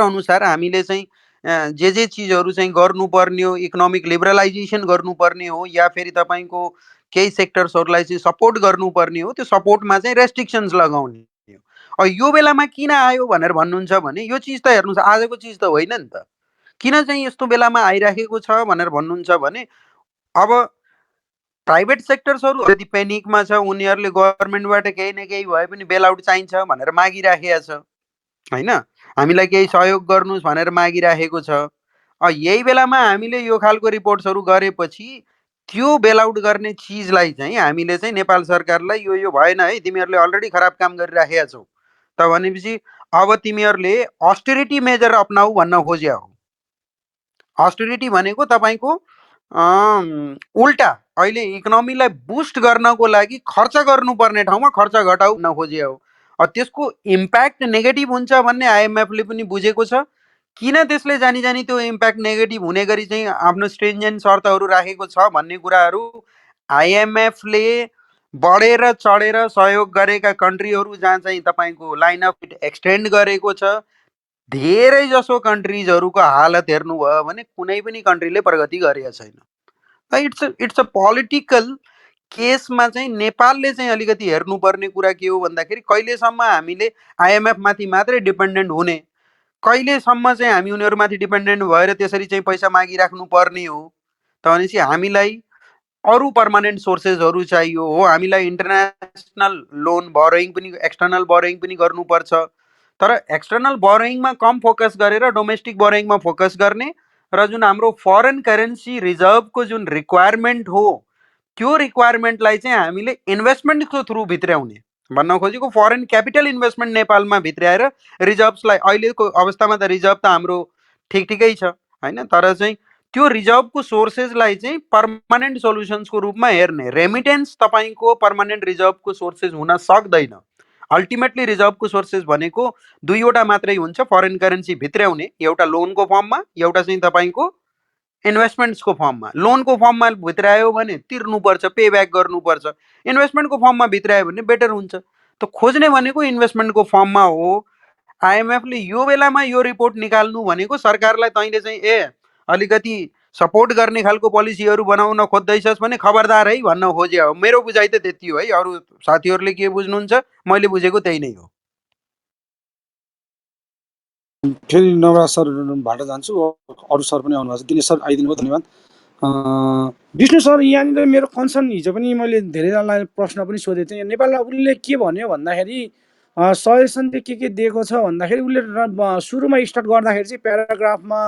अनुसार हामीले चाहिँ जे चिजहरू चाहिँ गर्नुपर्ने हो, इकोनोमिक लिबरलाइजेसन गर्नुपर्ने हो या फेरि तपाईँको केही सेक्टर्सहरूलाई चाहिँ सपोर्ट गर्नुपर्ने हो, त्यो सपोर्टमा चाहिँ रेस्ट्रिक्सन्स लगाउने हो। यो बेलामा किन आयो भनेर भन्नुहुन्छ भने यो चिज त हेर्नुहोस् आजको चिज त होइन नि त। किन चाहिँ यस्तो बेलामा आइराखेको छ भनेर भन्नुहुन्छ भने अब प्राइभेट सेक्टर्सहरू यदि पेनिकमा छ, उनीहरूले गभर्मेन्टबाट केही न केही भए पनि बेल आउट चाहिन्छ भनेर मागिराखेको छ होइन, हामीलाई केही सहयोग गर्नुहोस् भनेर मागिराखेको छ। यही बेलामा हामीले यो खालको रिपोर्ट्सहरू गरेपछि त्यो बेल आउट गर्ने चिजलाई चाहिँ हामीले चाहिँ नेपाल सरकारलाई यो भएन है, तिमीहरूले अलरेडी खराब काम गरिराखेका छौ त भनेपछि अब तिमीहरूले अस्टेरिटी मेजर अप्नाऊ भन्न खोज्या हो। अस्टेरिटी भनेको तपाईँको उल्टा अहिले इकोनोमीलाई बुस्ट गर्नको लागि खर्च गर्नुपर्ने ठाउँमा खर्च घटाउ भन्न खोजिया हो। त्यसको इम्प्याक्ट नेगेटिभ हुन्छ भन्ने आइएमएफले पनि बुझेको छ। किन त्यसले जानी जानी त्यो इम्प्याक्ट नेगेटिभ हुने गरी चाहिँ आफ्नो स्ट्रिन्जेन्ट शर्तहरू राखेको छ भन्ने कुराहरू आइएमएफले बढेर चढेर सहयोग गरेका कन्ट्रीहरू जहाँ चाहिँ तपाईँको लाइन अफ एक्सटेन्ड गरेको छ, धेरै जसो कन्ट्रिजहरूको हालत हेर्नुभयो भने कुनै पनि कन्ट्रीले प्रगति गरेका छैन। इट्स अ पोलिटिकल केसमा चाहिँ नेपालले चाहिँ अलिकति हेर्नुपर्ने कुरा के हो भन्दाखेरि कहिलेसम्म हामीले आइएमएफ माथि मात्रै डिपेन्डेन्ट हुने, कहिलेसम्म चाहिँ हामी उनीहरूमाथि डिपेन्डेन्ट भएर त्यसरी चाहिँ पैसा मागिराख्नु पर्ने हो त भनेपछि हामीलाई अरू पर्मानेन्ट सोर्सेसहरू चाहियो हो। हामीलाई इन्टरनेसनल लोन बरोइङ पनि एक्सटर्नल बरोइङ पनि गर्नुपर्छ, तर एक्सटर्नल बरोइङमा कम फोकस गरेर डोमेस्टिक बरोइङमा फोकस गर्ने र जुन हाम्रो फरेन करेन्सी रिजर्भको जुन रिक्वायरमेन्ट हो त्यो रिक्वायरमेन्टलाई चाहिँ हामीले इन्भेस्टमेन्टको थ्रु भित्र्याउने भन्न खोजेको। फरेन क्यापिटल इन्भेस्टमेन्ट नेपालमा भित्र्याएर रिजर्भ्सलाई अहिलेको अवस्थामा त रिजर्भ त हाम्रो ठिकै छ होइन, तर चाहिँ त्यो रिजर्भको सोर्सेसलाई चाहिँ पर्मानेन्ट सोल्युसन्सको रूपमा हेर्ने। रेमिटेन्स तपाईँको पर्मानेन्ट रिजर्भको सोर्सेस हुन सक्दैन। अल्टिमेटली रिजर्भको सोर्सेस भनेको दुईवटा मात्रै हुन्छ, फरेन करेन्सी भित्र्याउने, एउटा लोनको फर्ममा, एउटा चाहिँ तपाईँको इन्भेस्टमेन्ट्सको फर्ममा। लोनको फर्ममा भित्रायो भने तिर्नुपर्छ, पे ब्याक गर्नुपर्छ, इन्भेस्टमेन्टको फर्ममा भित्रायो भने बेटर हुन्छ। त खोज्ने भनेको इन्भेस्टमेन्टको फर्ममा हो। आइएमएफले यो बेलामा यो रिपोर्ट निकाल्नु भनेको सरकारलाई तैँले चाहिँ अलिकति सपोर्ट गर्ने खालको पोलिसीहरू बनाउन खोज्दैछस् भने खबरदार है भन्न खोजे हो। मेरो बुझाइ त त्यति हो है, अरू साथीहरूले के बुझ्नुहुन्छ मैले बुझेको त्यही नै हो। फेरि नवराज सरबाट जान्छु, अरू सर पनि आउनुभएको छ। दिनेश सर आइदिनु भयो, धन्यवाद। विष्णु सर, यहाँनिर मेरो कन्सर्न हिजो पनि मैले धेरैजनालाई प्रश्न पनि सोधेको थिएँ। नेपालमा उसले के भन्यो भन्दाखेरि सजेसन चाहिँ के दिएको छ भन्दाखेरि उसले सुरुमा स्टार्ट गर्दाखेरि चाहिँ प्याराग्राफमा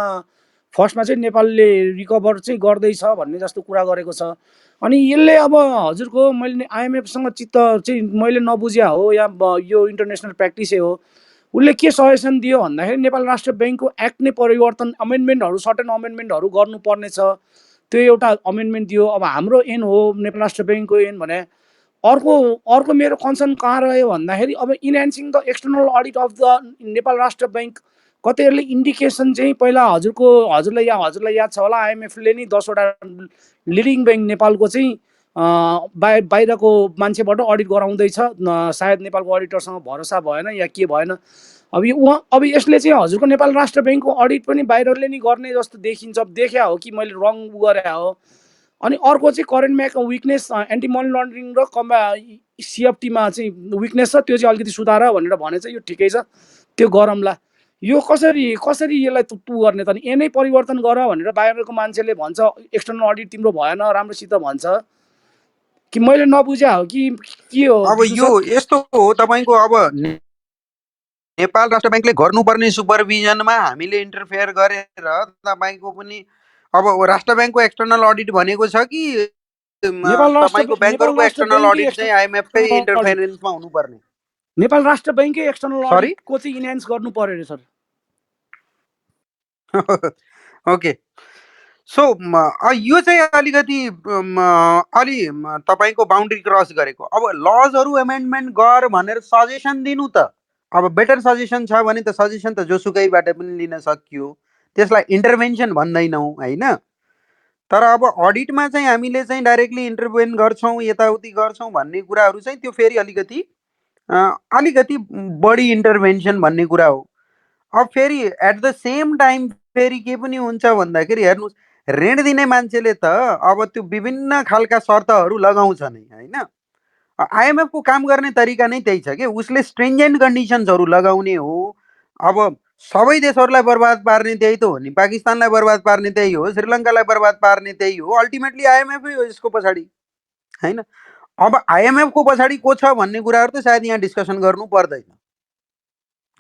फर्स्टमा चाहिँ नेपालले रिकभर चाहिँ गर्दैछ भन्ने जस्तो कुरा गरेको छ। अनि यसले अब हजुरको मैले आइएमएफसँग चित्त चाहिँ मैले नबुझ्या हो या यो इन्टरनेसनल प्र्याक्टिसै हो, उसले के सजेसन दियो भन्दाखेरि नेपाल राष्ट्र ब्याङ्कको एक्ट नै परिवर्तन अमेन्डमेन्टहरू सर्टेन अमेन्डमेन्टहरू गर्नुपर्ने छ, त्यो एउटा अमेन्डमेन्ट दियो। अब हाम्रो एन हो नेपाल राष्ट्र ब्याङ्कको एन भने। अर्को मेरो कन्सर्न कहाँ रह्यो भन्दाखेरि अब enhancing the external audit of the Nepal Rastra bank, कतिहरूले indication चाहिँ पहिला हजुरलाई याद छ होला, आइएमएफले नि 10वटा लिडिङ ब्याङ्क नेपालको चाहिँ बाहिरको मान्छेबाट अडिट गराउँदैछ, सायद नेपालको अडिटरसँग भरोसा भएन या के भएन। अब यसले चाहिँ हजुरको नेपाल राष्ट्र ब्याङ्कको अडिट पनि बाहिरले नि गर्ने जस्तो देखिन्छ, देखा हो कि मैले रङ गरे हो। अनि अर्को चाहिँ करेन्ट म्याकको विकनेस, एन्टी मनी लन्ड्रिङ र सिएफटीमा चाहिँ विकनेस छ, त्यो चाहिँ अलिकति सुधार भनेर भनेछ। यो ठिकै छ, त्यो गरौँला। यो कसरी यसलाई टु गर्ने त? यही परिवर्तन गर भनेर बाहिरको मान्छेले भन्छ, एक्सटर्नल अडिट तिम्रो भएन राम्रोसित भन्छ कि मैले नबुझ्या हो कि के हो? अब यो यस्तो हो तपाईँको, अब नेपाल राष्ट्र ब्याङ्कले गर्नुपर्ने सुपरभिजनमा हामीले इन्टरफेयर गरेर तपाईँको पनि अब राष्ट्र ब्याङ्कको एक्सटर्नल अडिट भनेको छ कि तपाईँको ब्याङ्करको एक्सटर्नल अडिट चाहिँ आइएमएफकै इन्टरफेरेन्समा हुनुपर्ने? नेपाल राष्ट्र ब्याङ्ककै एक्सटर्नल अडिटको चाहिँ इन्हान्स गर्नु पर्यो रे सर। ओके, सो यो चाहिँ अलिकति अलि तपाईँको बााउन्ड्री क्रस गरेको। अब लजहरू एमेन्डमेन्ट गर भनेर सजेसन दिनु त, अब बेटर सजेसन छ भने त सजेसन त जोसुकैबाट पनि लिन सकियो, त्यसलाई इन्टरभेन्सन भन्दैनौँ होइन। तर अब अडिटमा चाहिँ हामीले चाहिँ डाइरेक्टली इन्टरभेन गर्छौँ, यताउति गर्छौँ भन्ने कुराहरू चाहिँ त्यो फेरि अलिकति बढी इन्टरभेन्सन भन्ने कुरा हो। अब फेरि एट द सेम टाइम फेरि के पनि हुन्छ भन्दाखेरि हेर्नुहोस्, ऋण दिने मान्छेले त अब त्यो विभिन्न खालका शर्तहरू लगाउँछ नै होइन। आइएमएफको काम गर्ने तरिका नै त्यही छ कि उसले स्ट्रिन्जेन्ट कन्डिसन्सहरू लगाउने हो। अब सबै देशहरूलाई बर्बाद पार्ने त्यही त हो नि, पाकिस्तानलाई बर्बाद पार्ने त्यही हो, श्रीलङ्कालाई बर्बाद पार्ने त्यही हो, अल्टिमेटली आइएमएफै हो यसको पछाडि होइन। अब आइएमएफको पछाडि को छ भन्ने कुराहरू त सायद यहाँ डिस्कसन गर्नु पर्दैन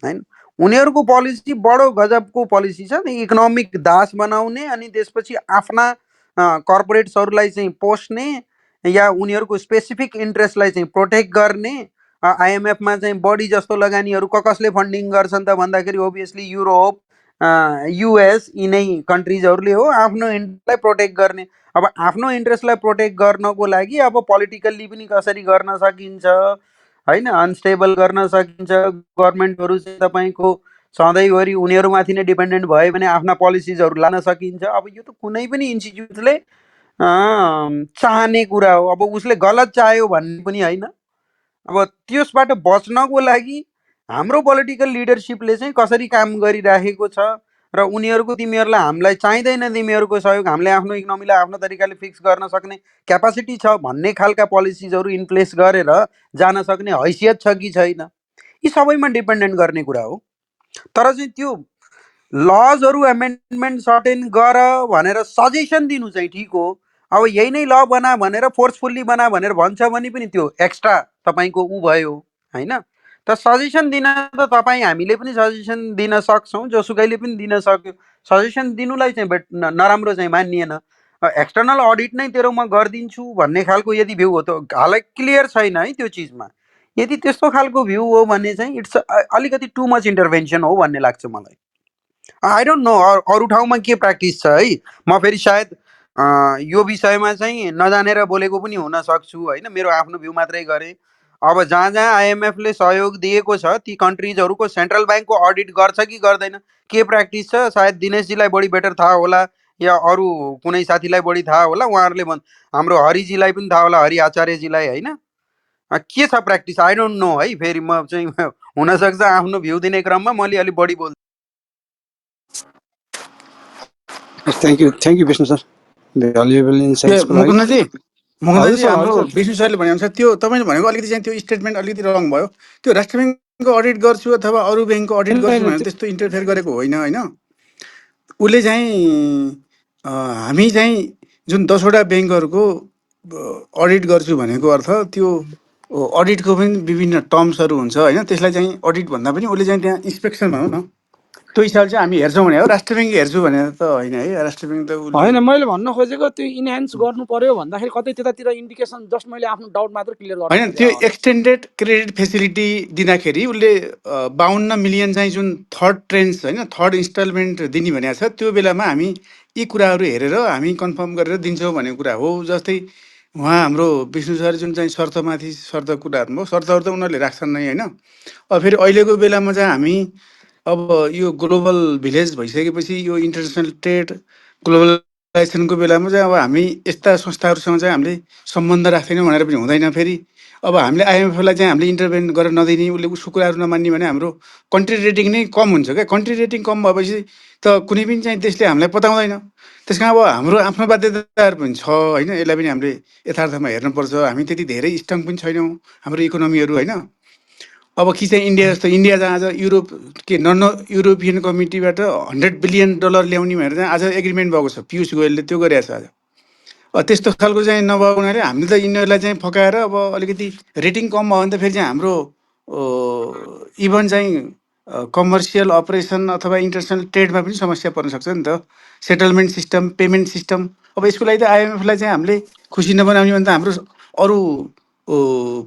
होइन। उनीहरूको पोलिसी बडो गजबको पोलिसी छ, इकोनोमिक दास बनाउने अनि त्यसपछि आफ्ना कर्पोरेट्सहरूलाई चाहिँ पोस्ने या उनीहरूको स्पेसिफिक इन्ट्रेस्टलाई चाहिँ प्रोटेक्ट गर्ने। आइएमएफमा चाहिँ बढी जस्तो लगानीहरू कसले फन्डिङ गर्छन् त भन्दाखेरि ओभियसली युरोप, युएस, यिनै कन्ट्रिजहरूले हो आफ्नो इन्ट्रेस्टलाई प्रोटेक्ट गर्ने। अब आफ्नो इन्ट्रेस्टलाई प्रोटेक्ट गर्नको लागि अब पोलिटिकल्ली पनि कसरी गर्न सकिन्छ होइन, अनस्टेबल गर्न सकिन्छ। गभर्मेन्टहरू चाहिँ तपाईँको सधैँभरि उनीहरूमाथि नै डिपेन्डेन्ट भयो भने आफ्ना पोलिसिजहरू लान सकिन्छ। अब यो त कुनै पनि इन्स्टिच्युटले चाहने कुरा हो। अब उसले गलत चाह्यो भन्ने पनि होइन। अब त्यसबाट बच्नको लागि हाम्रो पोलिटिकल लिडरसिपले चाहिँ कसरी काम गरिराखेको छ र उनीहरूको तिमीहरूलाई हामीलाई चाहिँदैन तिमीहरूको सहयोग, हामीले आफ्नो इकोनोमीलाई आफ्नो तरिकाले फिक्स गर्न सक्ने क्यापासिटी छ भन्ने खालका पोलिसिजहरू इनप्लेस गरेर जान सक्ने हैसियत छ कि छैन, यी सबैमा डिपेन्डेन्ट गर्ने कुरा हो। तर चाहिँ त्यो लजहरू एमेन्डमेन्ट सर्टेन गर भनेर सजेसन दिनु चाहिँ ठिक हो। अब यही नै ल बना भनेर फोर्सफुल्ली बना भनेर भन्छ भने पनि त्यो एक्स्ट्रा तपाईँको ऊ भयो होइन। त सजेसन दिन त तपाईँ हामीले पनि सजेसन दिन सक्छौँ, जोसुकैले पनि दिन सक्यो। सजेसन दिनुलाई चाहिँ नराम्रो चाहिँ मानिएन। एक्सटर्नल अडिट नै तेरो म गरिदिन्छु भन्ने खालको यदि भ्यू हो त हालै क्लियर छैन है त्यो चिजमा। यदि त्यस्तो खालको भ्यू हो भने चाहिँ इट्स अलिकति टु मच इन्टरभेन्सन हो भन्ने लाग्छ मलाई। आई डोन्ट नो अरू ठाउँमा के प्र्याक्टिस छ है। म फेरि सायद यो विषयमा चाहिँ नजानेर बोलेको पनि हुन सक्छु होइन, मेरो आफ्नो भ्यू मात्रै गरेँ। अब जहाँ जहाँ आइएमएफले सहयोग दिएको छ ती कन्ट्रिजहरूको सेन्ट्रल ब्याङ्कको अडिट गर्छ कि गर्दैन, के प्र्याक्टिस छ सायद दिनेशजीलाई बढी बेटर थाहा होला या अरू कुनै साथीलाई बढी थाहा होला। उहाँहरूले हाम्रो हरिजीलाई पनि थाहा होला, हरि आचार्यजीलाई होइन। के छ प्र्याक्टिस आई डोन्ट नो है। फेरि म चाहिँ हुनसक्छ आफ्नो भ्यू दिने क्रममा मैले अलिक बढी बोल्छु। Thank you Vishnu sir, valuable इन्साइट्सको लागि। मुकुन्दजी हाम्रो विष्णु सरले भनेअनुसार त्यो तपाईँले भनेको अलिकति चाहिँ त्यो स्टेटमेन्ट अलिकति रङ भयो। त्यो राष्ट्र ब्याङ्कको अडिट गर्छु अथवा अरू ब्याङ्कको अडिट गर्छु भनेर त्यस्तो इन्टरफेयर गरेको होइन होइन। उसले चाहिँ हामी चाहिँ जुन 10वटा ब्याङ्कहरूको अडिट गर्छु भनेको अर्थ त्यो अडिटको पनि विभिन्न टर्म्सहरू हुन्छ होइन। त्यसलाई चाहिँ अडिट भन्दा पनि उसले चाहिँ त्यहाँ इन्सपेक्सन भनौँ न, त्यो हिसाबले चाहिँ हामी हेर्छौँ भने हो। राष्ट्र ब्याङ्क हेर्छु भनेर त होइन है। राष्ट्र ब्याङ्क त होइन, मैले भन्न खोजेको त्यो इन्हान्स गर्नु पर्यो भन्दाखेरि कतै त्यतातिर इन्डिकेसन जस्ट मैले आफ्नो डाउट मात्र क्लियर गर्नु होइन। त्यो एक्सटेन्डेड क्रेडिट फेसिलिटी दिँदाखेरि उसले 52 मिलियन चाहिँ जुन थर्ड ट्रेन्स होइन, थर्ड इन्स्टलमेन्ट दिने भनेको छ, त्यो बेलामा हामी यी कुराहरू हेरेर हामी कन्फर्म गरेर दिन्छौँ भन्ने कुरा हो। जस्तै उहाँ हाम्रो विष्णु सर जुन चाहिँ शर्तमाथि शर्त कुराहरू भयो, शर्तहरू त उनीहरूले राख्छन् नै होइन। अब फेरि अहिलेको बेलामा चाहिँ हामी अब यो ग्लोबल भिलेज भइसकेपछि यो इन्टरनेसनल ट्रेड ग्लोबलाइजेसनको बेलामा चाहिँ अब हामी यस्ता संस्थाहरूसँग चाहिँ हामीले सम्बन्ध राख्दैनौँ भनेर पनि हुँदैन। फेरि अब हामीले आइएमएफलाई चाहिँ हामीले इन्टरभेन गरेर नदिने, उसले उसको कुराहरू नमान्ने भने हाम्रो कन्ट्री रेटिङ नै कम हुन्छ क्या। कन्ट्री रेटिङ कम भएपछि त कुनै पनि चाहिँ देशले हामीलाई पताउँदैन। त्यस कारण अब हाम्रो आफ्नो बाध्यताहरू पनि छ होइन। यसलाई पनि हामीले यथार्थमा हेर्नुपर्छ। हामी त्यति धेरै स्ट्रङ पनि छैनौँ हाम्रो इकोनोमीहरू होइन। अब कि चाहिँ इन्डिया जस्तो, इन्डिया चाहिँ आज युरोप के नन युरोपियन कमिटीबाट $100 बिलियन ल्याउने भनेर चाहिँ आज एग्रिमेन्ट भएको छ। पियुष गोयलले त्यो गरेको छ आज। त्यस्तो खालको चाहिँ नभएको हुनाले हामीले त यिनीहरूलाई चाहिँ फकाएर अब अलिकति रेटिङ कम भयो भने त फेरि चाहिँ हाम्रो इभन चाहिँ कमर्सियल अपरेसन अथवा इन्टरनेसनल ट्रेडमा पनि समस्या पर्न सक्छ नि त। सेटलमेन्ट सिस्टम, पेमेन्ट सिस्टम, अब यसको लागि त आइएमएफलाई चाहिँ हामीले खुसी नबनाउने भने त हाम्रो अरू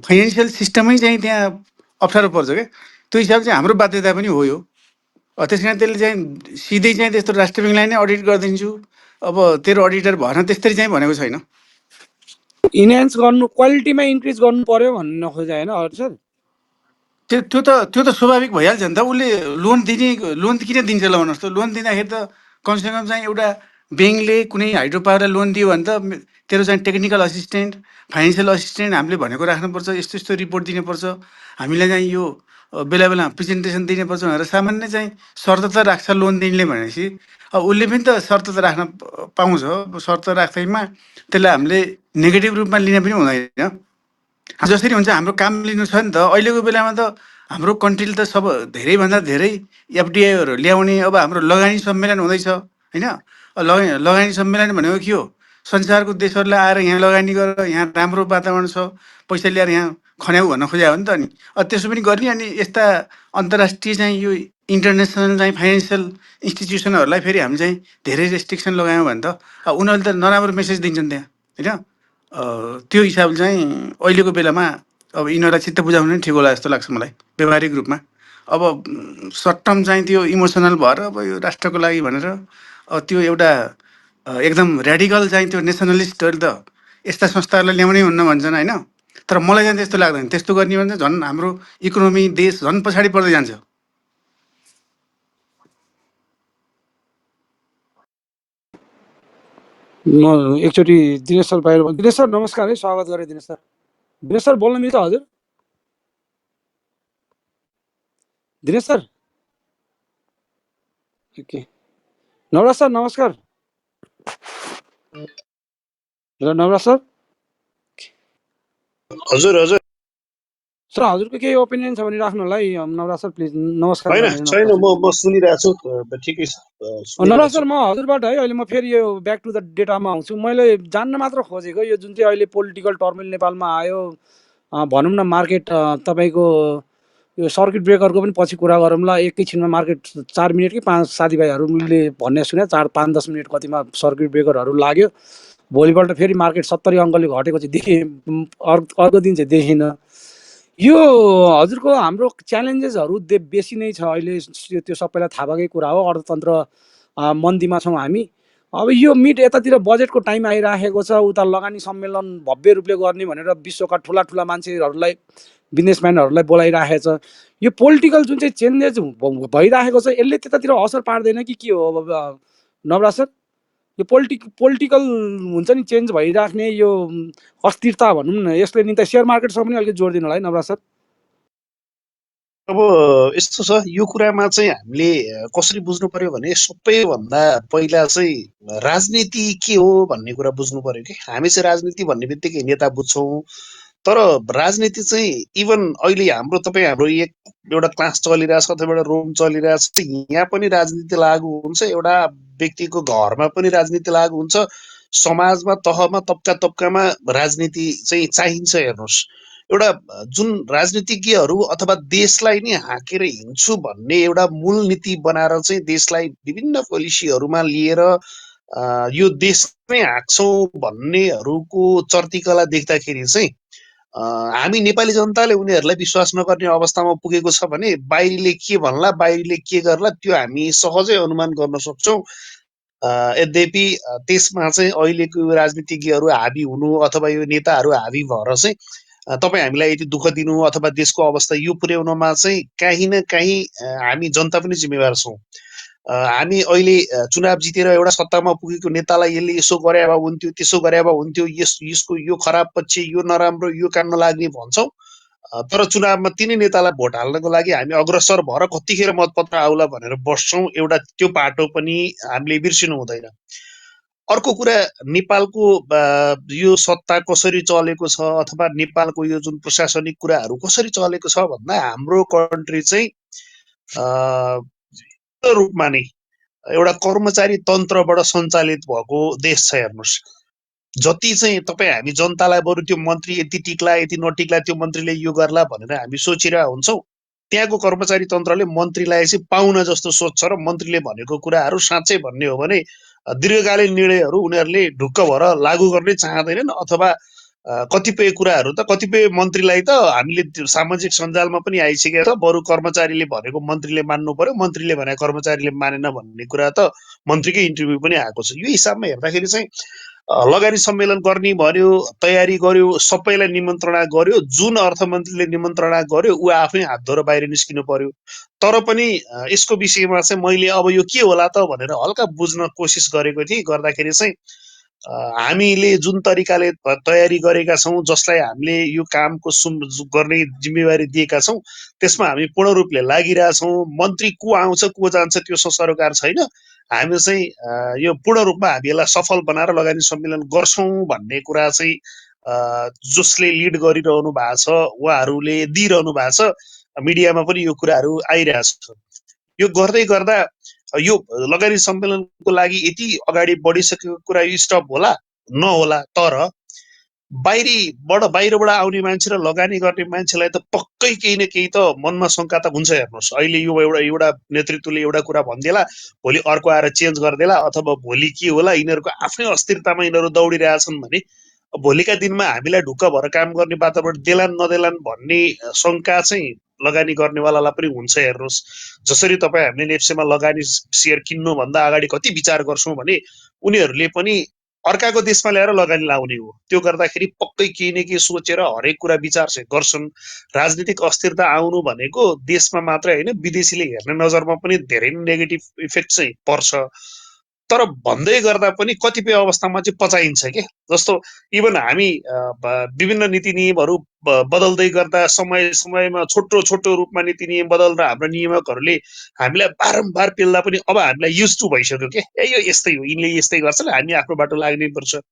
फाइनेन्सियल सिस्टमै चाहिँ त्यहाँ अप्ठ्यारो पर्छ क्या। त्यो हिसाबले चाहिँ हाम्रो बाध्यता पनि हो यो। त्यस कारण त्यसले चाहिँ सिधै चाहिँ त्यस्तो राष्ट्र ब्याङ्कलाई नै अडिट गरिदिन्छु, अब तेरो अडिटर भएन, त्यसरी चाहिँ भनेको छैन। इन्हान्स गर्नु, क्वालिटीमा इन्क्रिज गर्नु पर्यो भन्न खोजे होइन सर। त्यो त स्वाभाविक भइहाल्छ नि त। उसले लोन किन दिन्छ ल भन्नुहोस् त। लोन दिँदाखेरि त कमसेकम चाहिँ एउटा ब्याङ्कले कुनै हाइड्रो पावरलाई लोन दियो भने त तेरो चाहिँ टेक्निकल असिस्टेन्ट, फाइनेन्सियल असिस्टेन्ट हामीले भनेको राख्नुपर्छ, यस्तो यस्तो रिपोर्ट दिनुपर्छ, हामीलाई चाहिँ यो बेला बेला प्रेजेन्टेसन दिनुपर्छ भनेर सामान्य चाहिँ शर्त त राख्छ लोन दिनेले भनेपछि उसले पनि त शर्त त राख्न पाउँछ। शर्त राख्दैमा त्यसलाई हामीले नेगेटिभ रूपमा लिन पनि हुँदैन। जसरी हुन्छ हाम्रो काम लिनु छ नि त। अहिलेको बेलामा त हाम्रो कन्ट्रीले त धेरैभन्दा धेरै एफडिआईहरू ल्याउने अब हाम्रो लगानी सम्मेलन हुँदैछ होइन। लगानी सम्मेलन भनेको के हो? संसारको देशहरूलाई आएर यहाँ लगानी गरेर यहाँ राम्रो वातावरण छ पैसा ल्याएर यहाँ खन्याउ भन्न खोज्या हो नि त। अनि त्यसो पनि गर्ने अनि यस्ता अन्तर्राष्ट्रिय चाहिँ यो इन्टरनेसनल चाहिँ फाइनेन्सियल इन्स्टिट्युसनहरूलाई फेरि हामी चाहिँ धेरै रेस्ट्रिक्सन लगायौँ भने त उनीहरूले त नराम्रो मेसेज दिन्छन् त्यहाँ होइन। त्यो हिसाबले चाहिँ अहिलेको बेलामा अब यिनीहरूलाई चित्त बुझाउनु नै ठिक होला जस्तो लाग्छ मलाई व्यवहारिक रूपमा। अब सर्ट टर्म चाहिँ त्यो इमोसनल भएर अब यो राष्ट्रको लागि भनेर त्यो एउटा एकदम ऱ्याडिकल चाहिँ त्यो नेसनलिस्टहरू त यस्ता संस्थाहरूलाई ल्याउनै हुन्न भन्छन् होइन। तर मलाई चाहिँ त्यस्तो लाग्दैन। त्यस्तो गर्ने भने झन् हाम्रो इकोनोमी देश झन् पछाडि पर्दै जान्छ। म एकचोटि दिनेश सर बाहिर। दिनेश सर नमस्कार है, स्वागत गरेँ दिनेश सर। दिनेश सर बोल्न मिल्छ हजुर? Dinesh sir okay. Navraj sir नमस्कार। Hello Navraj sir. हजुर हजुर सर हजुरको केही ओपिनियन छ भने राख्नु होला है नवराज सर प्लिज। नमस्कार होइन भनेर छैन, नमस्कार। म सुनिरहेको छु, ठिकै छ, नवराज सुनिरहेको सर छु। म हजुरबाट है अहिले म फेरि यो ब्याक टु द डेटामा आउँछु। मैले जान्न मात्र खोजेको यो जुन चाहिँ अहिले पोलिटिकल टर्मिल नेपालमा आयो भनौँ न मार्केट तपाईँको यो सर्किट ब्रेकरको पनि पछि कुरा गरौँला। एकैछिनमा मार्केट 4 मिनट कि 5 साथीभाइहरूले भन्ने सुने 4-5-10 मिनट कतिमा सर्किट ब्रेकरहरू लाग्यो। भोलिपल्ट फेरि मार्केट 70 अङ्कले घटेको चाहिँ देखेँ, अर्को दिन चाहिँ देखिनँ। यो हजुरको हाम्रो च्यालेन्जेसहरू बेसी नै छ अहिले। त्यो सबैलाई थाहा भएकै कुरा हो। अर्थतन्त्र मन्दीमा छौँ हामी। अब यो मिड यतातिर बजेटको टाइम आइराखेको छ, उता लगानी सम्मेलन भव्य रूपले गर्ने भनेर विश्वका ठुला ठुला मान्छेहरूलाई बिजनेसम्यानहरूलाई बोलाइराखेको छ। यो पोलिटिकल जुन चाहिँ चेन्जेस भइराखेको छ यसले त्यतातिर असर पार्दैन कि के हो? अब नवराज सर यो पोलिटिकल हुन्छ नि चेन्ज भइराख्ने यो अस्थिरता भनौँ न, यसले नि त सेयर मार्केटसँग पनि अलिकति जोड दिनु होला है नवराज सर। अब यस्तो छ, यो कुरामा चाहिँ हामीले कसरी बुझ्नु पर्यो भने सबैभन्दा पहिला चाहिँ राजनीति के हो भन्ने कुरा बुझ्नु पर्यो कि हामी चाहिँ राजनीति भन्ने बित्तिकै नेता बुझ्छौँ। तर राजनीति चाहिँ इभन अहिले हाम्रो एउटा क्लास चलिरहेछ अथवा एउटा रोम चलिरहेछ, यहाँ पनि राजनीति लागु हुन्छ, एउटा व्यक्तिको घरमा पनि राजनीति लागु हुन्छ, समाजमा तहमा तब्का तब्कामा राजनीति चाहिँ चाहिन्छ। हेर्नुहोस्, एउटा जुन राजनीतिज्ञहरू अथवा देशलाई नै हाँकेर हिँड्छु भन्ने एउटा मूल नीति बनाएर चाहिँ देशलाई विभिन्न पोलिसीहरूमा लिएर यो देश नै हाँक्छौँ भन्नेहरूको चर्तीकला देख्दाखेरि चाहिँ हामी नेपाली जनताले उनीहरूलाई विश्वास नगर्ने अवस्थामा पुगेको छ भने बाहिरीले के भन्ला, बाहिरीले के गर्ला, त्यो हामी सहजै अनुमान गर्न सक्छौँ। यद्यपि त्यसमा चाहिँ अहिलेको राजनीतिज्ञहरू हाबी हुनु अथवा यो नेताहरू हाबी भएर चाहिँ तपाईँ हामीलाई यति दुःख दिनु अथवा देशको अवस्था यो पुर्याउनमा चाहिँ काहीँ न काहीँ हामी जनता पनि जिम्मेवार छौँ। हामी अहिले चुनाव जितेर एउटा सत्तामा पुगेको नेतालाई यसले यसो गरे भए हुन्थ्यो, त्यसो गरे भए हुन्थ्यो, यसको यो खराब पक्ष, यो नराम्रो, यो काम नलाग्ने भन्छौँ। तर चुनावमा तिनै नेतालाई भोट हाल्नको लागि हामी अग्रसर भएर कतिखेर मतपत्र आउला भनेर बस्छौँ। एउटा त्यो पाटो पनि हामीले बिर्सिनु हुँदैन। अर्को कुरा, नेपालको यो सत्ता कसरी चलेको छ अथवा नेपालको यो जुन प्रशासनिक कुराहरू कसरी चलेको छ भन्दा हाम्रो कन्ट्री चाहिँ रूपमा नै एउटा कर्मचारी तन्त्रबाट सञ्चालित भएको देश छ। हेर्नुहोस्, जति चाहिँ तपाईँ हामी जनतालाई बरु त्यो मन्त्री यति टिक्ला यति नटिक्ला, त्यो मन्त्रीले यो गर्ला भनेर हामी सोचिरहेको हुन्छौँ, त्यहाँको कर्मचारी तन्त्रले मन्त्रीलाई चाहिँ पाहुना जस्तो सोध्छ र मन्त्रीले भनेको कुराहरू साँच्चै भन्ने हो भने दीर्घकालीन निर्णयहरू उनीहरूले ढुक्क भएर लागू गर्नै चाहँदैनन्। अथवा कतिपय कुराहरू त कतिपय मन्त्रीलाई त हामीले त्यो सामाजिक सञ्जालमा पनि आइसकेको छ, बरु कर्मचारीले भनेको मन्त्रीले मान्नु पर्यो, मन्त्रीले भने कर्मचारीले मानेन भन्ने कुरा त मन्त्रीकै इन्टरभ्यू पनि आएको छ। यो हिसाबमा हेर्दाखेरि चाहिँ लगानी सम्मेलन गर्ने भन्यो, तयारी गर्यो, सबैलाई निमन्त्रणा गर्यो, जुन अर्थमन्त्रीले निमन्त्रणा गर्यो ऊ आफै हात धोएर बाहिर निस्किनु पर्यो। तर पनि यसको विषयमा चाहिँ मैले अब यो के होला त भनेर हल्का बुझ्न कोसिस गरेको थिएँ। गर्दाखेरि चाहिँ हामीले जुन तरिकाले तयारी गरेका छौँ, जसलाई हामीले यो कामको गर्ने जिम्मेवारी दिएका छौँ, त्यसमा हामी पूर्ण रूपले लागिरहेछौँ। मन्त्री को आउँछ को जान्छ त्यो सरोकार छैन। हामी चाहिँ यो पूर्ण रूपमा हामी यसलाई सफल बनाएर लगानी सम्मेलन गर्छौँ भन्ने कुरा चाहिँ जसले लिड गरिरहनु भएको छ उहाँहरूले दिइरहनु भएको छ। मिडियामा पनि यो कुराहरू आइरहेछ। यो गर्दै गर्दा यो लगानी सम्मेलनको लागि यति अगाडि बढिसकेको कुरा यो स्टप होला नहोला, तर बाहिरबाट आउने मान्छे र लगानी गर्ने मान्छेलाई त पक्कै केही न केही त मनमा शङ्का त हुन्छ। हेर्नुहोस्, अहिले यो एउटा नेतृत्वले एउटा कुरा भनिदेला, भोलि अर्को आएर चेन्ज गरिदेला, अथवा भोलि के होला, यिनीहरूको आफ्नै अस्थिरतामा यिनीहरू दौडिरहेछन् भने भोलिका दिनमा हामीलाई ढुक्क भएर काम गर्ने वातावरण देलान् नदेलान् भन्ने शङ्का चाहिँ लगानी गर्नेवालालाई पनि हुन्छ। हेर्नुहोस्, जसरी तपाईँ हामीले नेप्सेमा लगानी सेयर किन्नुभन्दा अगाडि कति विचार गर्छौँ भने उनीहरूले पनि अर्काको देशमा ल्याएर लगानी लाउने हो। त्यो गर्दाखेरि पक्कै केही न केही सोचेर हरेक कुरा विचार चाहिँ गर्छन्। राजनीतिक अस्थिरता आउनु भनेको देशमा मात्रै होइन, विदेशीले हेर्ने नजरमा पनि धेरै नेगेटिभ इफेक्ट चाहिँ पर्छ। तर भन्दै गर्दा पनि कतिपय अवस्थामा चाहिँ पचाइन्छ के। जस्तो इभन हामी विभिन्न नीति नियमहरू बदल्दै गर्दा समय समयमा छोटो छोटो रूपमा नीति नियम बदल्दा हाम्रो नियामकहरूले हामीलाई बारम्बार पेल्दा पनि अब हामीलाई युज टु भइसक्यो के। यो यस्तै हो, यिनले यस्तै गर्छन्, हामी आफ्नो बाटो लाग्नै पर्छ।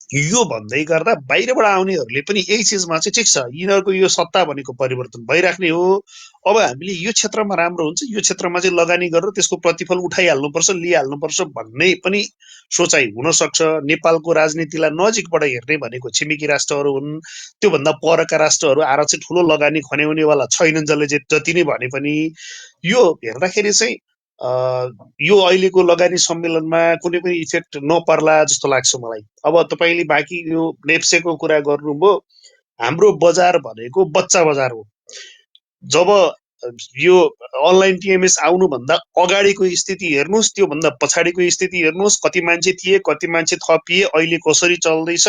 यो भन्दै गर्दा बाहिरबाट आउनेहरूले पनि यही चिजमा चाहिँ ठिक छ, यिनीहरूको यो सत्ता भनेको परिवर्तन भइराख्ने हो। अब हामीले यो क्षेत्रमा राम्रो हुन्छ, यो क्षेत्रमा चाहिँ लगानी गरेर त्यसको प्रतिफल उठाइहाल्नुपर्छ, लिइहाल्नुपर्छ भन्ने पनि सोचाइ हुनसक्छ। नेपालको राजनीतिलाई नजिकबाट हेर्ने भनेको छिमेकी राष्ट्रहरू हुन्। त्योभन्दा परका राष्ट्रहरू आएर चाहिँ ठुलो लगानी खन्याउनेवाला छैनन्, जसले जति नै भने पनि। यो हेर्दाखेरि चाहिँ यो अहिलेको लगानी सम्मेलनमा कुनै पनि इफेक्ट नपर्ला जस्तो लाग्छ मलाई। अब तपाईँले बाँकी यो नेप्सेको कुरा गर्नुभयो, हाम्रो बजार भनेको बच्चा बजार हो। जब यो अनलाइन टिएमएस आउनुभन्दा अगाडिको स्थिति हेर्नुहोस्, त्योभन्दा पछाडिको स्थिति हेर्नुहोस्, कति मान्छे थिए, कति मान्छे थपिए, अहिले कसरी चल्दैछ,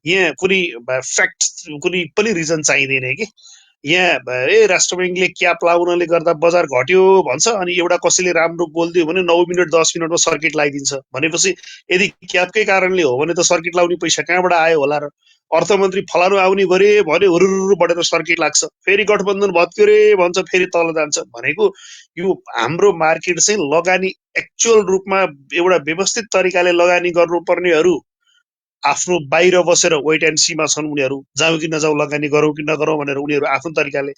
यहाँ कुनै फ्याक्ट कुनै पनि रिजन चाहिँदैन कि। यहाँ राष्ट्र ब्याङ्कले क्याप लाउनले गर्दा बजार घट्यो भन्छ, अनि एउटा कसैले राम्रो बोलिदियो भने 9 मिनट 10 मिनटमा सर्किट लगाइदिन्छ। भनेपछि यदि क्यापकै कारणले हो भने त सर्किट लाउने पैसा कहाँबाट आयो होला र। अर्थमन्त्री फलानु आउने गरे भने हुरुरु बढेर सर्किट लाग्छ, फेरि गठबन्धन भत्क्यो रे भन्छ, फेरि तल जान्छ। भनेको यो हाम्रो मार्केट चाहिँ लगानी एक्चुअल रूपमा एउटा व्यवस्थित तरिकाले लगानी गर्नुपर्नेहरू आफ्नो बाहिर बसेर वेट एन्ड सीमा छन्। उनीहरू जाउँ कि नजाउँ, लगानी गरौँ कि नगरौँ भनेर उनीहरू आफ्नो तरिकाले।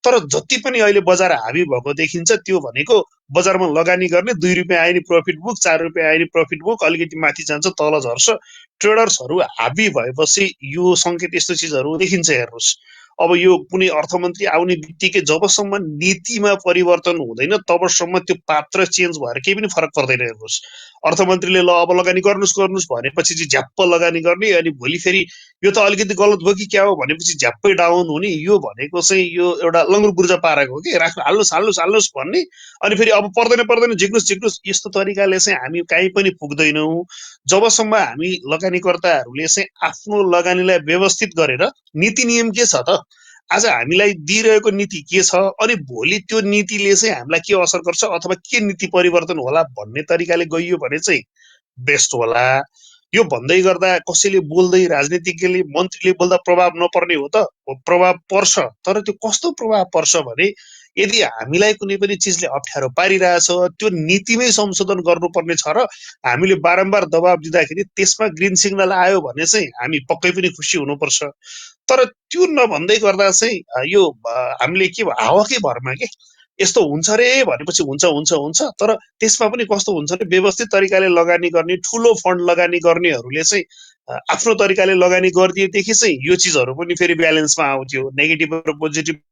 तर जति पनि अहिले बजार हाबी भएको देखिन्छ त्यो भनेको बजारमा लगानी गर्ने, 2 रुपियाँ आयो नि प्रफिट बुक, 4 रुपियाँ आयो नि प्रफिट बुक, अलिकति माथि जान्छ तल झर्छ। ट्रेडर्सहरू हाबी भएपछि यो सङ्केत यस्तो चिजहरू देखिन्छ। हेर्नुहोस्, अब यो कुनै अर्थमन्त्री आउने बित्तिकै जबसम्म नीतिमा परिवर्तन हुँदैन तबसम्म त्यो पात्र चेन्ज भएर केही पनि फरक पर्दैन। हेर्नुहोस्, अर्थमन्त्रीले ल अब लगानी गर्नुहोस् गर्नुहोस् भनेपछि चाहिँ झ्याप्प लगानी गर्ने, अनि भोलि फेरि यो त अलिकति गलत भयो कि क्या हो भनेपछि झ्याप्पै डाउन हुने। यो भनेको चाहिँ यो एउटा लङ्गुर बुर्जा पारेको हो कि, राख्नु हाल्नुहोस् हाल्नुहोस् हाल्नुहोस् भन्ने, अनि फेरि अब पर्दैन पर्दैन झिक्नुहोस् झिक्नुहोस्। यस्तो तरिकाले चाहिँ हामी कहीँ पनि पुग्दैनौँ जबसम्म हामी लगानीकर्ताहरूले चाहिँ आफ्नो लगानीलाई व्यवस्थित गरेर नीति नियम के छ त, आज हामीलाई दिइरहेको नीति के छ, अनि भोलि त्यो नीतिले चाहिँ हामीलाई के असर गर्छ अथवा के नीति परिवर्तन होला भन्ने तरिकाले गइयो भने चाहिँ बेस्ट होला। यो भन्दै गर्दा कसैले बोल्दै, राजनीतिज्ञले मन्त्रीले बोल्दा प्रभाव नपर्ने हो त, प्रभाव पर्छ। तर त्यो कस्तो प्रभाव पर्छ भने यदि हामीलाई कुनै पनि चिजले अप्ठ्यारो पारिरहेछ त्यो नीतिमै संशोधन गर्नुपर्ने छ र हामीले बारम्बार दबाब दिँदाखेरि त्यसमा ग्रिन सिग्नल आयो भने चाहिँ हामी पक्कै पनि खुसी हुनुपर्छ। तर त्यो नभन्दै गर्दा चाहिँ यो हामीले के हावाकै भरमा के यस्तो हुन्छ रे भनेपछि हुन्छ हुन्छ हुन्छ। तर त्यसमा पनि कस्तो हुन्छ भने व्यवस्थित तरिकाले लगानी गर्ने, ठुलो फन्ड लगानी गर्नेहरूले चाहिँ आफ्नो तरिकाले लगानी गरिदिएदेखि चाहिँ यो चिजहरू पनि फेरि ब्यालेन्समा आउँथ्यो। नेगेटिभ र पोजिटिभ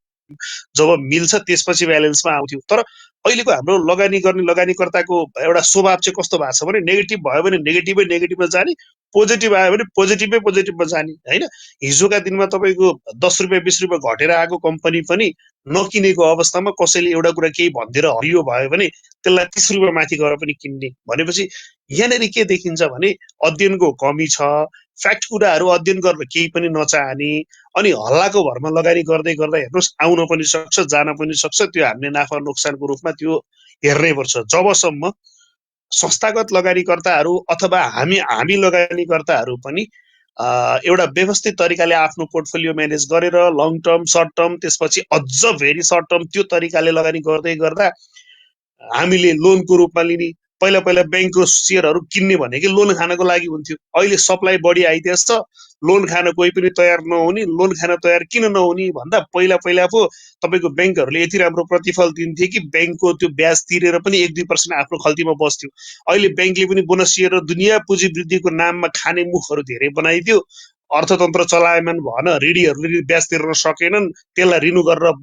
जब मिल्छ त्यसपछि ब्यालेन्समा आउँथ्यो। तर अहिलेको हाम्रो लगानी गर्ने लगानीकर्ताको एउटा स्वभाव चाहिँ कस्तो भएको छ भने नेगेटिभ भयो भने नेगेटिभै नेगेटिभमा जाने, पोजिटिभ आयो भने पोजिटिभै पोजिटिभमा जाने होइन। हिजोका दिनमा तपाईँको 10 रुपियाँ 20 रुपियाँ घटेर आएको कम्पनी पनि नकिनेको अवस्थामा कसैले एउटा कुरा केही भनिदिएर हरियो भयो भने त्यसलाई 30 रुपियाँ माथि गएर पनि किन्ने। भनेपछि यहाँनिर के देखिन्छ भने अध्ययनको कमी छ, फ्याक्ट कुराहरू अध्ययन गरेर केही पनि नचाहने, अनि हल्लाको भरमा लगानी गर्दै गर्दा हेर्नुहोस् आउन पनि सक्छ जान पनि सक्छ। त्यो हामीले नाफा नोक्सानको रूपमा त्यो हेर्नै पर्छ। जबसम्म संस्थागत लगानीकर्ताहरू अथवा हामी लगानीकर्ताहरू पनि एउटा व्यवस्थित तरिकाले आफ्नो पोर्टफोलियो म्यानेज गरेर लङ टर्म सर्ट टर्म त्यसपछि अझ भेरी सर्ट टर्म त्यो तरिकाले लगानी गर्दै गर्दा हामीले लोनको रूपमा लिने पहिला पहिला ब्याङ्कको सेयरहरू किन्ने भनेको लोन खानको लागि हुन्थ्यो अहिले सप्लाई बढी आइदिएछ लोन खान कोही पनि तयार नहुने लोन खान तयार किन नहुने भन्दा पहिला पहिला पो तपाईँको ब्याङ्कहरूले यति राम्रो प्रतिफल दिन्थे कि ब्याङ्कको त्यो ब्याज तिरेर पनि 1-2% आफ्नो खल्तीमा बस्थ्यो अहिले ब्याङ्कले पनि बोनस दिएर दुनियाँ पुँजी वृद्धिको नाममा खाने मुखहरू धेरै बनाइदियो अर्थतन्त्र चलायमान भएन ऋणीहरूले ब्याज तिर्न सकेनन् त्यसलाई रिन्यू गरेर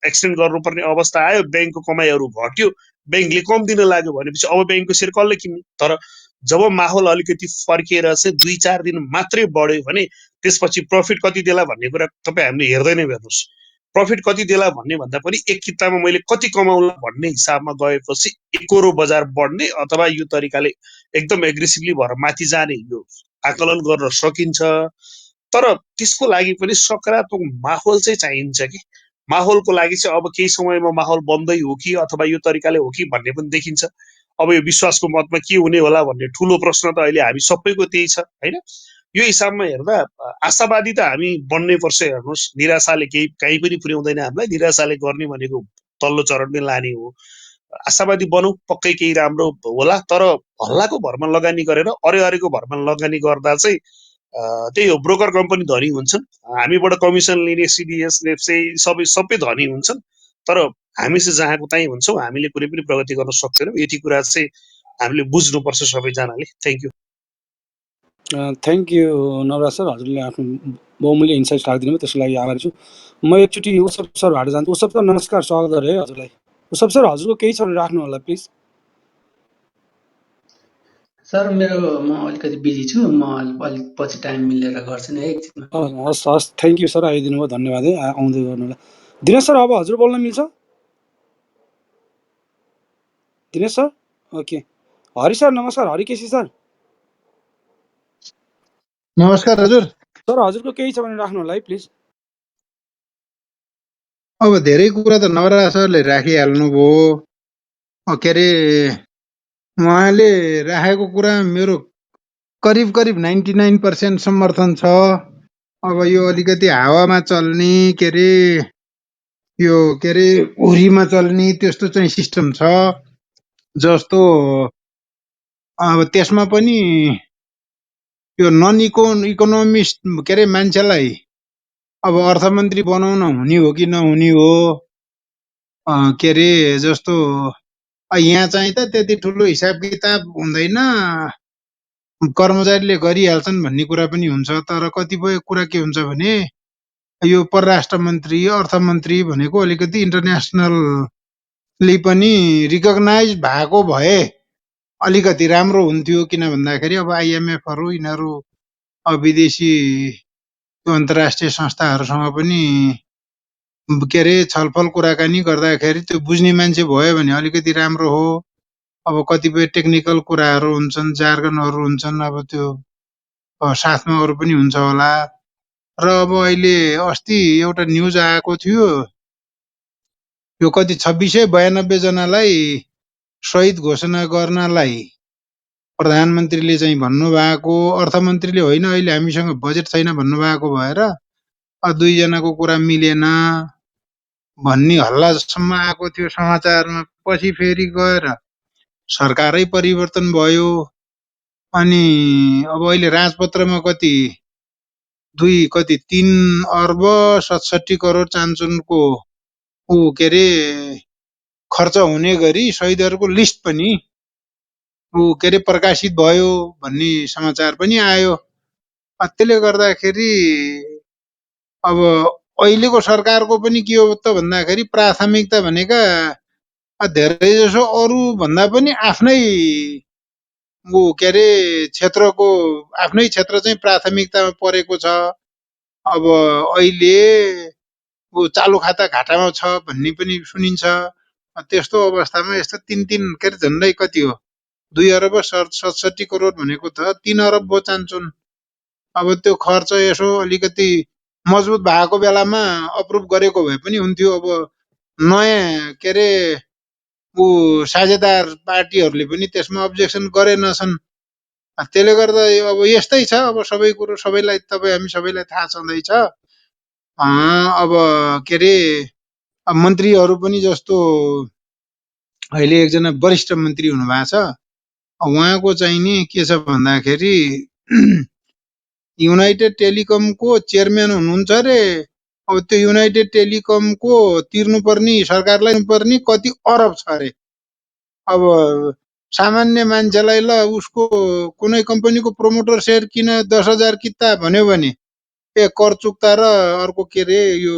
एक्सटेन्ड गर्नुपर्ने अवस्था आयो ब्याङ्कको कमाइहरू घट्यो ब्याङ्कले कम दिन लाग्यो भनेपछि अब ब्याङ्कको सेयर कसले किन्ने तर जब माहौल अलिकति फर्किएर चाहिँ 2-4 दिन मात्रै बढ्यो भने त्यसपछि प्रफिट कति देला भन्ने कुरा तपाईँ हामीले हेर्दैन हेर्नुहोस् प्रफिट कति देला भन्ने भन्दा पनि एक कितामा मैले कति कमाउला भन्ने हिसाबमा गएपछि एकोरो बजार बढ्ने अथवा यो तरिकाले एकदम एग्रेसिभली भएर माथि जाने यो आकलन गर्न सकिन्छ तर त्यसको लागि पनि सकारात्मक माहौल चाहिँ चाहिन्छ कि माहौलको लागि चाहिँ अब केही समयमा माहौल बन्दै हो कि अथवा यो तरिकाले हो कि भन्ने पनि देखिन्छ अब यो विश्वासको मतमा के हुने होला भन्ने ठुलो प्रश्न त अहिले हामी सबैको त्यही छ हैन यो हिसाबमा हेर्दा आशावादी त हामी बन्नै पर्छ हेर्नुहोस् निराशाले केही कहीँ पनि पुर्याउँदैन हामीलाई निराशाले गर्ने भनेको तल्लो चरणमै लाने हो आशावादी बनौँ पक्कै केही राम्रो होला तर हल्लाको भरमा लगानी गरेर अरेको भरमा लगानी गर्दा चाहिँ त्यही हो ब्रोकर कम्पनी धनी हुन्छन् हामीबाट कमिसन लिने सिडिएस नेप्से सबै धनी हुन्छन् तर हामी चाहिँ जहाँको त्यहीँ हुन्छौँ हामीले कुनै पनि प्रगति गर्न सक्दैनौँ यति कुरा चाहिँ हामीले बुझ्नुपर्छ सबैजनाले thank you thank you Navraj sir हजुरले आफ्नो बहुमूल्य इन्साइट्स राखिदिनु भयो त्यसको लागि आभारी छु म एकचोटि उसप सरबाट जान्छु उसप सर नमस्कार स्वागत गरेँ है हजुरलाई उसप सर हजुरको केही छ भने राख्नु होला प्लिज सर म अलिकति बिजी छु म अलिक पछि टाइम मिलेर गर्छु नि है एकछिनमा हस् हस् थ्याङ्क यू सर आइदिनु भयो धन्यवाद है आउँदै गर्नु होला दिनेश सर अब हजुर बोल्न मिल्छ Dinesh sir okay Hari sir नमस्कार हरि केसी सर नमस्कार हजुर सर हजुरको केही छ भने राख्नु होला है प्लिज अब धेरै कुरा त नवराज सरले राखिहाल्नुभयो के अरे उहाँले राखेको कुरा मेरो करिब करिब 99% समर्थन छ अब यो अलिकति हावामा चल्ने के अरे यो के अरे हुरीमा चल्ने त्यस्तो चाहिँ सिस्टम छ जस्तो अब त्यसमा पनि यो नन इकोनोमिस्ट के अरे मान्छेलाई अब अर्थमन्त्री बनाउन हुने हो कि नहुने हो के अरे जस्तो यहाँ चाहिँ त त्यति ठुलो हिसाब किताब हुँदैन कर्मचारीले गरिहाल्छन् भन्ने कुरा पनि हुन्छ तर कतिपय कुरा के हुन्छ भने यो परराष्ट्र मन्त्री अर्थमन्त्री भनेको अलिकति इन्टरनेसनली पनि रिकगनाइज भएको भए अलिकति राम्रो हुन्थ्यो किन भन्दाखेरि अब आइएमएफहरू यिनीहरू अब विदेशी अन्तर्राष्ट्रिय संस्थाहरूसँग पनि के अरे छलफल कुराकानी गर्दाखेरि त्यो बुझ्ने मान्छे भयो भने अलिकति राम्रो हो अब कतिपय टेक्निकल कुराहरू हुन्छन् जार्गनहरू हुन्छन् अब त्यो साथमा अरू पनि हुन्छ होला र अब अहिले अस्ति एउटा न्युज आएको थियो यो कति 2692 जनालाई शहीद घोषणा गर्नलाई प्रधानमन्त्रीले चाहिँ भन्नुभएको अर्थमन्त्रीले होइन अहिले हामीसँग बजेट छैन भन्नुभएको भएर दुईजनाको कुरा मिलेन भन्ने हल्लासम्म आएको थियो समाचारमा पछि फेरि गएर सरकारै परिवर्तन भयो अनि अब अहिले राजपत्रमा कति 3 अर्ब 67 करोड चान्चुनको के अरे खर्च हुने गरी शहीदहरूको लिस्ट पनि के अरे प्रकाशित भयो भन्ने समाचार पनि आयो त्यसले गर्दाखेरि अब अहिलेको सरकारको पनि के हो त भन्दाखेरि प्राथमिकता भनेका धेरै जसो अरू भन्दा पनि आफ्नै के अरे क्षेत्रको आफ्नै क्षेत्र चाहिँ प्राथमिकतामा परेको छ अब अहिले चालु खाता घाटामा छ भन्ने पनि सुनिन्छ त्यस्तो अवस्थामा यस्तो 3 के अरे झन्डै कति हो 2 अर्ब 67 करोड भनेको त 3 अरब भयो चान्छन् अब त्यो खर्च यसो अलिकति मजबुत भएको बेलामा अप्रुभ गरेको भए पनि हुन्थ्यो अब नयाँ के अरे साझेदार पार्टीहरूले पनि त्यसमा अब्जेक्सन गरेनछन्। त्यसले गर्दा अब यस्तै छ। अब सबै कुरो सबैलाई हामी सबैलाई थाहा छँदैछ। अब के अरे मन्त्रीहरू पनि जस्तो अहिले एकजना वरिष्ठ मन्त्री हुनुभएको छ, उहाँको चाहिँ नि के छ भन्दाखेरि युनाइटेड टेलिकमको चेयरम्यान हुनुहुन्छ रे। अब त्यो युनाइटेड टेलिकमको तिर्नुपर्ने सरकारलाई पर्ने कति अरब छ अरे। अब सामान्य मान्छेलाई ल उसको कुनै कम्पनीको प्रोमोटर सेयर किन 10,000 किता भन्यो भने कर चुक्ता र अर्को के अरे यो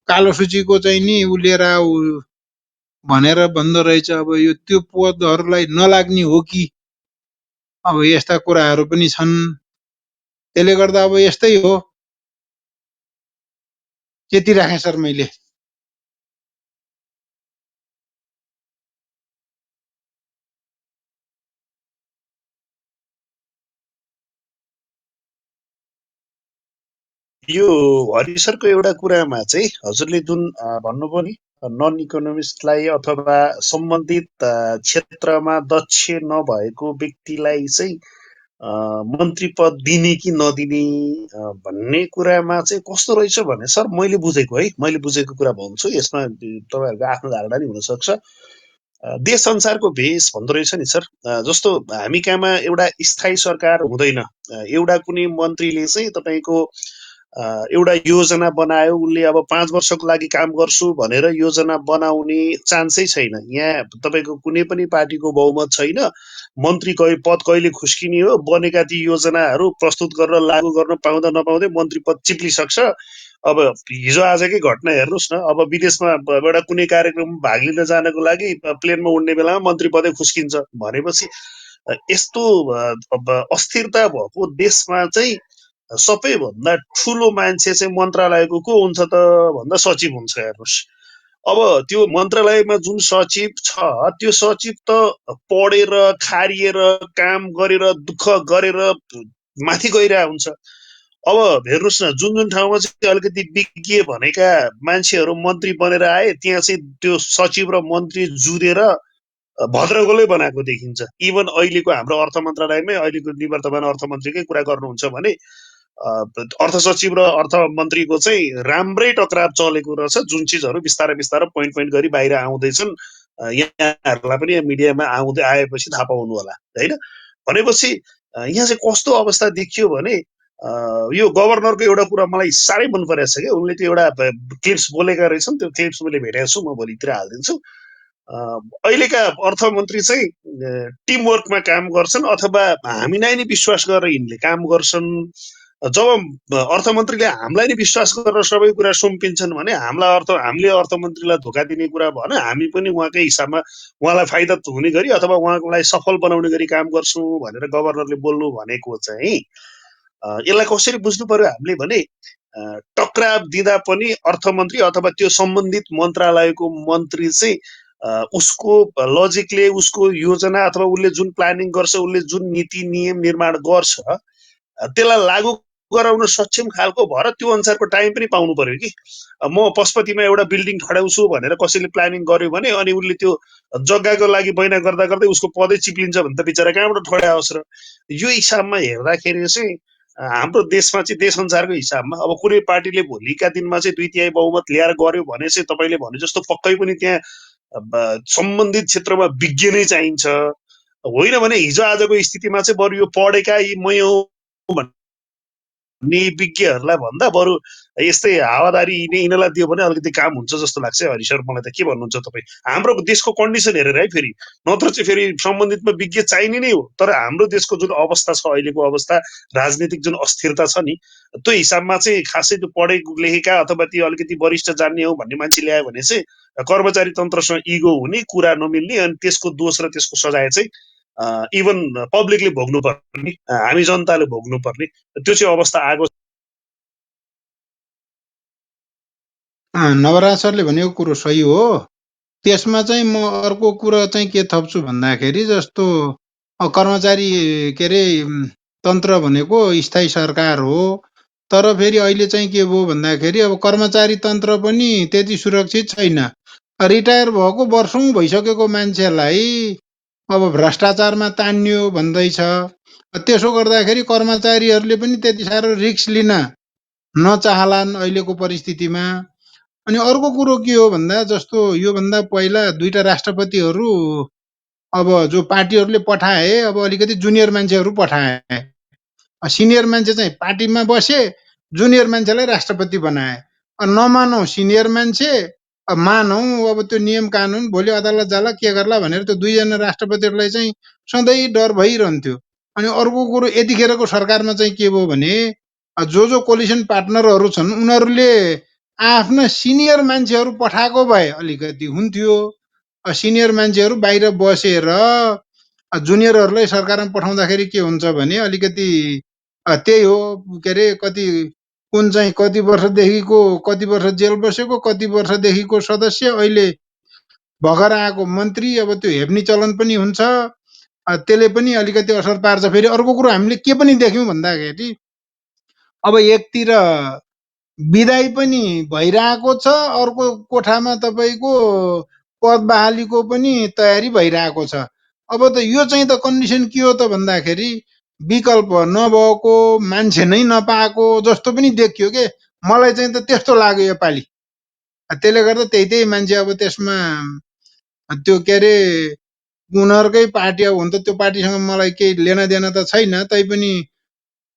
कालो सूचीको चाहिँ नि उ लिएर आऊ भनेर भन्दो रहेछ। अब यो त्यो पदहरूलाई नलाग्ने हो कि, अब यस्ता कुराहरू पनि छन्। त्यसले गर्दा अब यस्तै हो। त्यति राखे सर मैले। यो हरि सरको एउटा कुरामा चाहिँ हजुरले जुन भन्नुभयो नि, नन इकोनोमिस्टलाई अथवा सम्बन्धित क्षेत्रमा दक्ष नभएको व्यक्तिलाई चाहिँ मन्त्री पद दिने कि नदिने भन्ने कुरामा चाहिँ कस्तो रहेछ भने सर मैले बुझेको कुरा भन्छु। यसमा तपाईँहरूको आफ्नो धारणा नि हुनसक्छ। देश संसारको भेष भन्दो रहेछ नि सर। जस्तो हामी कहाँमा एउटा स्थायी सरकार हुँदैन। एउटा कुनै मन्त्रीले चाहिँ तपाईँको एउटा योजना बनायो, उसले अब 5 वर्षको लागि काम गर्छु भनेर योजना बनाउने चान्सै छैन। यहाँ तपाईँको कुनै पनि पार्टीको बहुमत छैन। मन्त्री पद कहिले खुस्किने हो, बनेका ती योजनाहरू प्रस्तुत गरेर लागू गर्न पाउँदा नपाउँदै मन्त्री पद चिप्लिसक्छ। अब हिजो आजकै घटना हेर्नुहोस् न। अब विदेशमा एउटा कुनै कार्यक्रममा भाग लिन जानको लागि प्लेनमा उड्ने बेलामा मन्त्री पदै खुस्किन्छ भनेपछि यस्तो अब अस्थिरता भएको देशमा चाहिँ सबैभन्दा ठुलो मान्छे चाहिँ मन्त्रालयको को हुन्छ त भन्दा सचिव हुन्छ। हेर्नुहोस्, अब त्यो मन्त्रालयमा जुन सचिव छ त्यो सचिव त पढेर खारिएर काम गरेर दुःख गरेर माथि गइरहेको हुन्छ। अब हेर्नुहोस् न, जुन जुन ठाउँमा चाहिँ अलिकति विज्ञ भनेका मान्छेहरू मन्त्री बनेर आए, त्यहाँ चाहिँ त्यो सचिव र मन्त्री जुरेर भद्रगोलै बनाएको देखिन्छ। इभन अहिलेको हाम्रो अर्थ मन्त्रालयमै अहिलेको निवर्तमान अर्थमन्त्रीकै कुरा गर्नुहुन्छ भने अर्थ सचिव र अर्थमन्त्रीको चाहिँ राम्रै टकराव चलेको रहेछ। जुन चिजहरू बिस्तारै बिस्तारै पोइन्ट पोइन्ट गरी बाहिर आउँदैछन्, यहाँहरूलाई पनि मिडियामा आएपछि थाहा पाउनु होला होइन। भनेपछि यहाँ चाहिँ कस्तो अवस्था देखियो भने यो गभर्नरको एउटा कुरा मलाई साह्रै मन परेको छ क्या। उनले त्यो एउटा क्लिप्स बोलेका रहेछन्, त्यो क्लिप्स मैले भेटेको छु, म भोलितिर हालिदिन्छु। अहिलेका अर्थमन्त्री चाहिँ टिमवर्कमा काम गर्छन् अथवा हामीलाई नै विश्वास गरेर यिनले काम गर्छन्। जब अर्थमन्त्रीले हामीलाई नै विश्वास गरेर सबै कुरा सुम्पिन्छन् भने हामीले अर्थमन्त्रीलाई धोका दिने कुरा भएन। हामी पनि उहाँकै हिसाबमा उहाँलाई फाइदा हुने गरी अथवा उहाँलाई सफल बनाउने गरी काम गर्छौँ भनेर गभर्नरले बोल्नु भनेको चाहिँ यसलाई कसरी बुझ्नु पर्यो हामीले भने टक्राव दिँदा पनि अर्थमन्त्री अथवा त्यो सम्बन्धित मन्त्रालयको मन्त्री चाहिँ उसको लजिकले, उसको योजना अथवा उसले जुन प्लानिङ गर्छ, उसले जुन नीति नियम निर्माण गर्छ त्यसलाई लागू गराउन सक्षम खालको भएर त्यो अनुसारको टाइम पनि पाउनु पर्यो कि। म पशुपतिमा एउटा बिल्डिङ ठडाउँछु भनेर कसैले प्लानिङ गर्यो भने अनि उसले त्यो जग्गाको लागि बैना गर्दा गर्दै उसको पदै चिप्लिन्छ भने त बिचरा कहाँबाट ठड्याओस् र। यो हिसाबमा हेर्दाखेरि चाहिँ हाम्रो देशमा चाहिँ देश संसारको हिसाबमा अब कुनै पार्टीले भोलिका दिनमा चाहिँ 2/3 बहुमत ल्याएर गर्यो भने चाहिँ तपाईँले भने जस्तो पक्कै पनि त्यहाँ सम्बन्धित क्षेत्रमा विज्ञ नै चाहिन्छ। होइन भने हिजो आजको स्थितिमा चाहिँ बरु यो पढेका यी मै हो भन्ने विज्ञहरूलाई भन्दा बरु यस्तै हावादारी यिनीहरूलाई दियो भने अलिकति काम हुन्छ जस्तो लाग्छ। हरि सर, मलाई त के भन्नुहुन्छ तपाईँ? हाम्रो देशको कन्डिसन हेरेर है, फेरि नत्र चाहिँ फेरि सम्बन्धितमा विज्ञ चाहिने नै हो। तर हाम्रो देशको जुन अवस्था छ, अहिलेको अवस्था, राजनीतिक जुन अस्थिरता छ नि, त्यो हिसाबमा चाहिँ खासै त्यो पढे लेखेका अथवा त्यो अलिकति वरिष्ठ जान्ने हो भन्ने मान्छे ल्यायो भने चाहिँ कर्मचारी तन्त्रसँग इगो हुने, कुरा नमिल्ने, अनि त्यसको दोष र त्यसको सजाय चाहिँ इभन पब्लिकले भोग्नु पर्ने, हामी जनताले भोग्नु पर्ने, त्यो चाहिँ अवस्था आएको। नवराज सरले भनेको कुरो सही हो। त्यसमा चाहिँ म अर्को कुरा चाहिँ के थप्छु भन्दाखेरि जस्तो कर्मचारी के अरे तन्त्र भनेको स्थायी सरकार हो। तर फेरि अहिले चाहिँ के भयो भन्दाखेरि अब कर्मचारी तन्त्र पनि त्यति सुरक्षित छैन। रिटायर भएको वर्षौं भइसकेको मान्छेलाई अब भ्रष्टाचारमा तान्यो भन्दैछ। त्यसो गर्दाखेरि कर्मचारीहरूले पनि त्यति साह्रो रिस्क लिन नचाहलान् अहिलेको परिस्थितिमा। अनि अर्को कुरो के हो भन्दा जस्तो योभन्दा पहिला दुईटा राष्ट्रपतिहरू अब जो पार्टीहरूले पठाए अब अलिकति जुनियर मान्छेहरू पठाए। सिनियर मान्छे चाहिँ पार्टीमा बसे, जुनियर मान्छेलाई राष्ट्रपति बनाए। नमानौ सिनियर मान्छे, मानौ अब त्यो नियम कानुन, भोलि अदालत जाला के गर्ला भनेर त्यो दुईजना राष्ट्रपतिहरूलाई चाहिँ सधैँ डर भइरहन्थ्यो। अनि अर्को कुरो यतिखेरको सरकारमा चाहिँ के भयो भने जो कोलिसन पार्टनरहरू छन् उनीहरूले आफ्ना सिनियर मान्छेहरू पठाएको भए अलिकति हुन्थ्यो। सिनियर मान्छेहरू बाहिर बसेर जुनियरहरूलाई सरकारमा पठाउँदाखेरि के हुन्छ भने अलिकति त्यही हो के अरे कति कुन चाहिँ कति वर्षदेखिको कति वर्ष जेल बसेको कति वर्षदेखिको सदस्य अहिले भर्खर आएको मन्त्री अब त्यो हेप्ने चलन पनि हुन्छ। त्यसले पनि अलिकति असर पार्छ। फेरि अर्को कुरो हामीले के पनि देख्यौँ भन्दाखेरि अब एकतिर बिदाई पनि भइरहेको छ, अर्को कोठामा तपाईँको पद बहालीको पनि तयारी भइरहेको छ। अब त यो चाहिँ त कन्डिसन के हो त भन्दाखेरि विकल्प नभएको, मान्छे नै नपाएको जस्तो पनि देखियो के। मलाई चाहिँ त त्यस्तो लाग्यो योपालि। त्यसले गर्दा त्यही मान्छे अब त्यसमा त्यो के अरे उनीहरूकै पार्टी अब हुन त त्यो पार्टीसँग मलाई केही लेना देना त छैन, तैपनि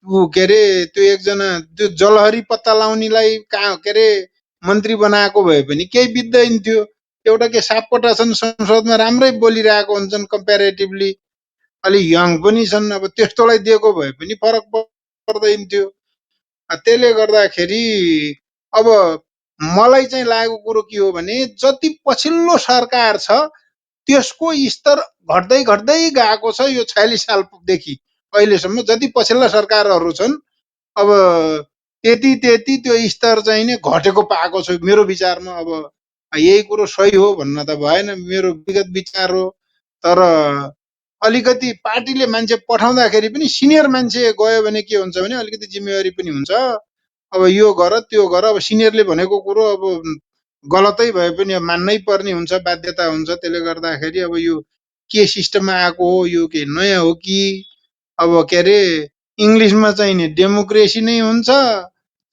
ऊ के अरे त्यो एकजना त्यो जलहरी पत्ता लाउनेलाई के अरे मन्त्री बनाएको भए पनि केही बित्दैन थियो। एउटा के सापकोटा छन् संसदमा राम्रै बोलिरहेको हुन्छन् कम्पेरिटिभली, अलि यङ पनि छन्। अब त्यस्तोलाई दिएको भए पनि फरक पर्दैन थियो। त्यसले गर्दाखेरि अब मलाई चाहिँ लागेको कुरो के हो भने जति पछिल्लो सरकार छ त्यसको स्तर घट्दै घट्दै गएको छ यो 46 सालदेखि अहिलेसम्म जति पछिल्ला सरकारहरू छन् अब त्यति त्यति त्यो स्तर चाहिँ नि घटेको पाएको छु मेरो विचारमा। अब यही कुरो सही हो भन्न त भएन, मेरो व्यक्तिगत विचार हो। तर अलिकति पार्टीले मान्छे पठाउँदाखेरि पनि सिनियर मान्छे गयो भने के हुन्छ भने अलिकति जिम्मेवारी पनि हुन्छ। अब यो गर त्यो गर, अब सिनियरले भनेको कुरो अब गलतै भए पनि अब मान्नै पर्ने हुन्छ, बाध्यता हुन्छ। त्यसले गर्दाखेरि अब यो के सिस्टममा आएको हो, यो के नयाँ हो कि अब के अरे इङ्ग्लिसमा चाहिँ नि डेमोक्रेसी नै हुन्छ,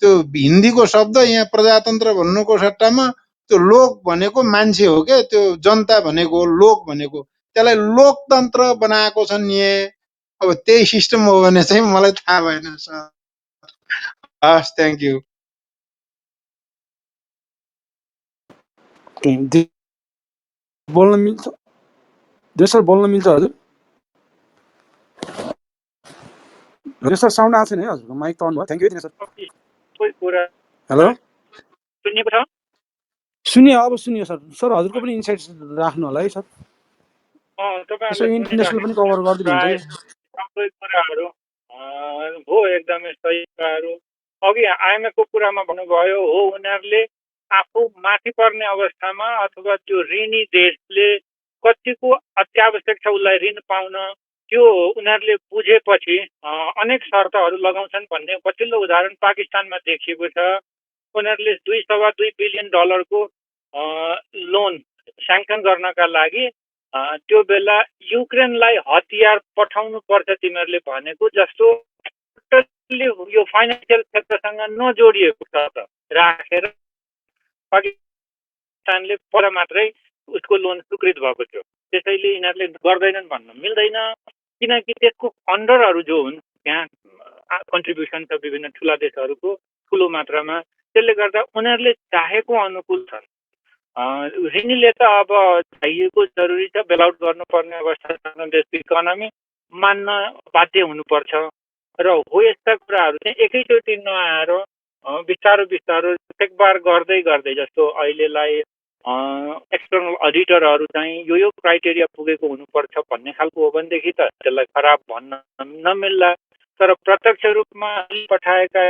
त्यो हिन्दीको शब्द यहाँ प्रजातन्त्र भन्नुको सट्टामा त्यो लोक भनेको मान्छे हो क्या, त्यो जनता भनेको लोक भनेको, त्यसलाई लोकतन्त्र बनाएको छन् यहाँ। अब त्यही सिस्टम हो भने चाहिँ मलाई थाहा भएन सर। हस्, थ्याङ्क यू। बोल्न मिल्छ? देश सर बोल्न मिल्छ हजुर? देश सर साउन्ड आएको छैन है हजुरको, माइक त अन भयो। Thank you Dinesh sir. कोही कुरा हेलो, सुनिएको छ? सुनियो, अब सुनियो सर। सर हजुरको पनि इन्साइट्स राख्नु होला है सर। यसो तपाईँहरूले इन्टरनेसनल पनि कभर गरिदिनुहुन्छ कि? सबै कुराहरू हो, एकदमै सही कुराहरू। अघि आइएमएफको कुरामा भन्नुभयो हो, उनीहरूले आफू माथि पर्ने अवस्थामा अथवा त्यो ऋणी देशले कतिको अत्यावश्यक छ उसलाई ऋण पाउन, त्यो उनीहरूले बुझेपछि अनेक शर्तहरू लगाउँछन् भन्ने पछिल्लो उदाहरण पाकिस्तानमा देखिएको छ। उनीहरूले $2.25 बिलियन लोन स्याङ्सन गर्नका लागि त्यो बेला युक्रेनलाई हतियार पठाउनु पर्छ तिमीहरूले भनेको जस्तो यो फाइनेन्सियल क्षेत्रसँग नजोडिएको छ राखेर पाकिस्तानले पर मात्रै उसको लोन स्वीकृत भएको थियो। त्यसैले यिनीहरूले गर्दैनन् भन्न मिल्दैन, किनकि त्यसको फन्डरहरू जो हुन् त्यहाँ कन्ट्रिब्युसन छ विभिन्न ठुला देशहरूको ठुलो मात्रामा। त्यसले गर्दा उनीहरूले चाहेको अनुकूल छन्। ऋणीले त अब चाहिएको जरुरी छ, बेलआउट गर्नुपर्ने अवस्था छ, देशको इकोनोमी मान्न बाध्य हुनुपर्छ। र हो यस्ता कुराहरू चाहिँ एकैचोटि नआएर बिस्तारो बिस्तारो एक बार गर्दै गर्दै, जस्तो अहिलेलाई एक्सटर्नल अडिटरहरू चाहिँ यो क्राइटेरिया पुगेको हुनुपर्छ भन्ने खालको हो भनेदेखि त त्यसलाई खराब भन्न नमिल्ला। तर प्रत्यक्ष रूपमा पठाएका